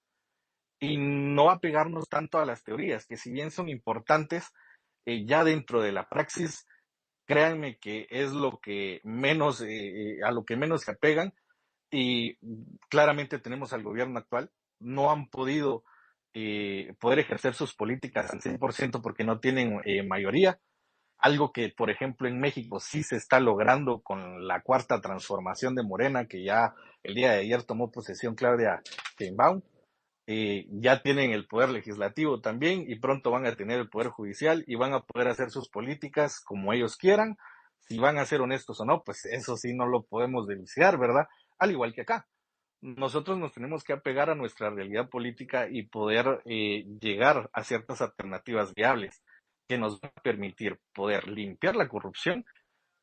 [SPEAKER 3] y no apegarnos tanto a las teorías, que si bien son importantes, ya dentro de la praxis, créanme que es lo que menos, a lo que menos se apegan, y claramente tenemos al gobierno actual, no han podido poder ejercer sus políticas al 100% porque no tienen mayoría, algo que, por ejemplo, en México sí se está logrando con la cuarta transformación de Morena, que ya el día de ayer tomó posesión Claudia Sheinbaum. Ya tienen el poder legislativo también y pronto van a tener el poder judicial y van a poder hacer sus políticas como ellos quieran. Si van a ser honestos o no, pues eso sí no lo podemos denunciar, ¿verdad? Al igual que acá. Nosotros nos tenemos que apegar a nuestra realidad política y poder llegar a ciertas alternativas viables que nos van a permitir poder limpiar la corrupción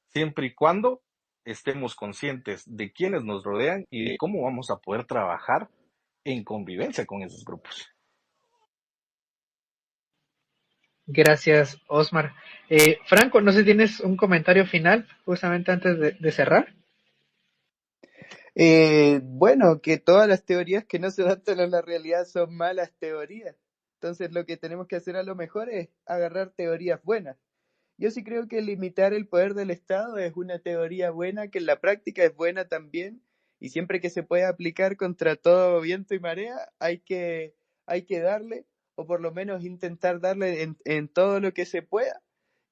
[SPEAKER 3] siempre y cuando estemos conscientes de quiénes nos rodean y de cómo vamos a poder trabajar en convivencia con esos grupos.
[SPEAKER 1] Gracias, Osmar. Franco, no sé si tienes un comentario final justamente antes de cerrar.
[SPEAKER 4] Bueno, que todas las teorías que no se adaptan a la realidad son malas teorías. Entonces lo que tenemos que hacer a lo mejor es agarrar teorías buenas. Yo sí creo que limitar el poder del Estado es una teoría buena, que en la práctica es buena también, y siempre que se pueda aplicar contra todo viento y marea, hay que darle, o por lo menos intentar darle en todo lo que se pueda.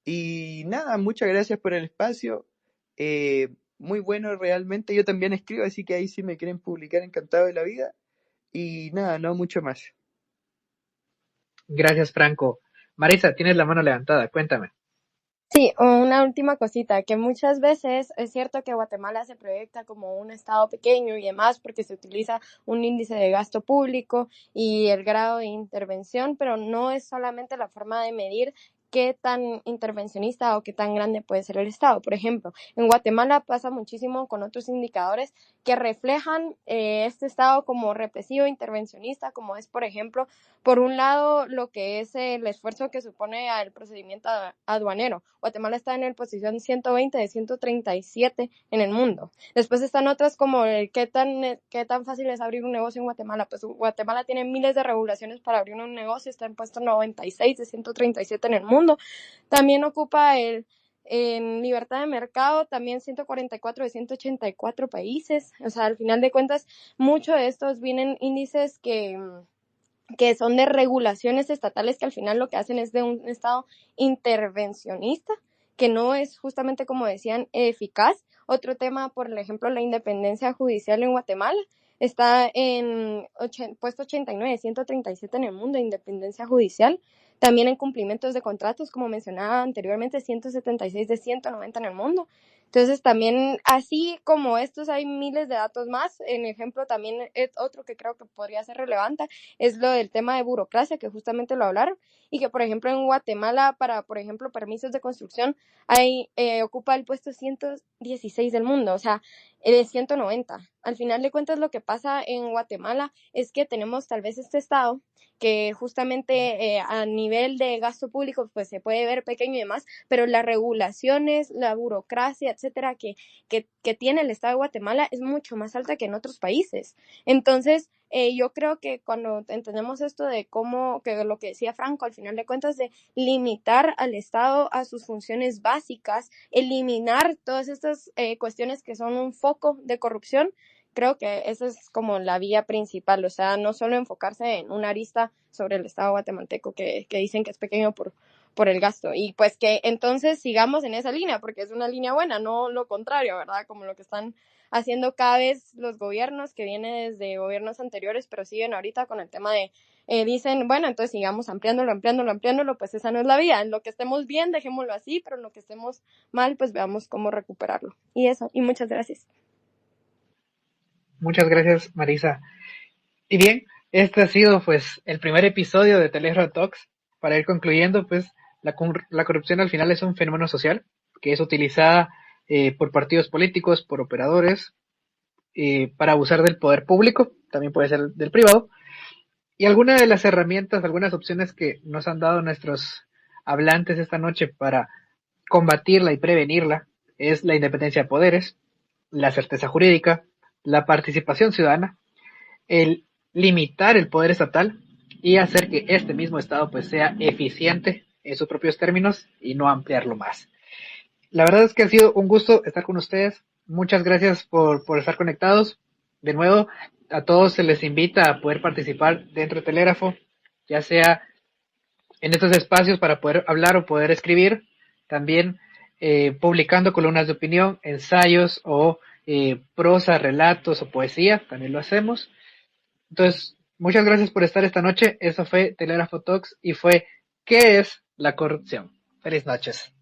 [SPEAKER 4] Y nada, muchas gracias por el espacio. Muy bueno realmente. Yo también escribo, así que ahí si me quieren publicar, encantado de la vida. Y nada, no mucho más.
[SPEAKER 1] Gracias, Franco. Marisa, tienes la mano levantada, cuéntame.
[SPEAKER 7] Sí, una última cosita, que muchas veces es cierto que Guatemala se proyecta como un estado pequeño y demás porque se utiliza un índice de gasto público y el grado de intervención, pero no es solamente la forma de medir qué tan intervencionista o qué tan grande puede ser el Estado. Por ejemplo, en Guatemala pasa muchísimo con otros indicadores que reflejan este Estado como represivo, intervencionista, como es, por ejemplo, por un lado, lo que es el esfuerzo que supone al procedimiento aduanero. Guatemala está en el posición 120 de 137 en el mundo. Después están otras como qué tan fácil es abrir un negocio en Guatemala. Pues Guatemala tiene miles de regulaciones para abrir un negocio, está en puesto 96 de 137 en el mundo. También ocupa en libertad de mercado, también 144 de 184 países. O sea, al final de cuentas, muchos de estos vienen índices que son de regulaciones estatales que al final lo que hacen es de un Estado intervencionista, que no es justamente, como decían, eficaz. Otro tema, por ejemplo, la independencia judicial en Guatemala. Está en puesto 89 de 137 en el mundo, independencia judicial. También en cumplimientos de contratos, como mencionaba anteriormente, 176 de 190 en el mundo. Entonces también, así como estos, hay miles de datos más. En ejemplo, también es otro que creo que podría ser relevante, es lo del tema de burocracia, que justamente lo hablaron, y que, por ejemplo, en Guatemala, para, por ejemplo, permisos de construcción, ocupa el puesto 116 del mundo, o sea, de 190. Al final de cuentas, lo que pasa en Guatemala es que tenemos tal vez este estado que justamente a nivel de gasto público pues se puede ver pequeño y demás, pero las regulaciones, la burocracia, etcétera, que tiene el Estado de Guatemala es mucho más alta que en otros países. Entonces, yo creo que cuando entendemos esto de cómo, que lo que decía Franco, al final de cuentas, de limitar al Estado a sus funciones básicas, eliminar todas estas cuestiones que son un foco de corrupción, creo que esa es como la vía principal, o sea, no solo enfocarse en una arista sobre el Estado guatemalteco que dicen que es pequeño por el gasto. Y pues que entonces sigamos en esa línea, porque es una línea buena, no lo contrario, ¿verdad? Como lo que están haciendo cada vez los gobiernos, que viene desde gobiernos anteriores, pero siguen ahorita con el tema de, dicen, bueno, entonces sigamos ampliándolo, pues esa no es la vida. En lo que estemos bien, dejémoslo así, pero en lo que estemos mal, pues veamos cómo recuperarlo. Y eso, y muchas gracias.
[SPEAKER 1] Muchas gracias, Marisa. Y bien, este ha sido pues el primer episodio de Telégrafo Talks. Para ir concluyendo, pues la corrupción al final es un fenómeno social que es utilizada por partidos políticos, por operadores, para abusar del poder público, también puede ser del privado. Y algunas de las herramientas, algunas opciones que nos han dado nuestros hablantes esta noche para combatirla y prevenirla es la independencia de poderes, la certeza jurídica, la participación ciudadana, el limitar el poder estatal y hacer que este mismo Estado pues sea eficiente en sus propios términos y no ampliarlo más. La verdad es que ha sido un gusto estar con ustedes. Muchas gracias por estar conectados. De nuevo, a todos se les invita a poder participar dentro de Telégrafo, ya sea en estos espacios para poder hablar o poder escribir, también publicando columnas de opinión, ensayos o prosa, relatos o poesía, también lo hacemos. Entonces, muchas gracias por estar esta noche. Eso fue Telégrafo Talks y fue ¿qué es la corrupción? Feliz noches.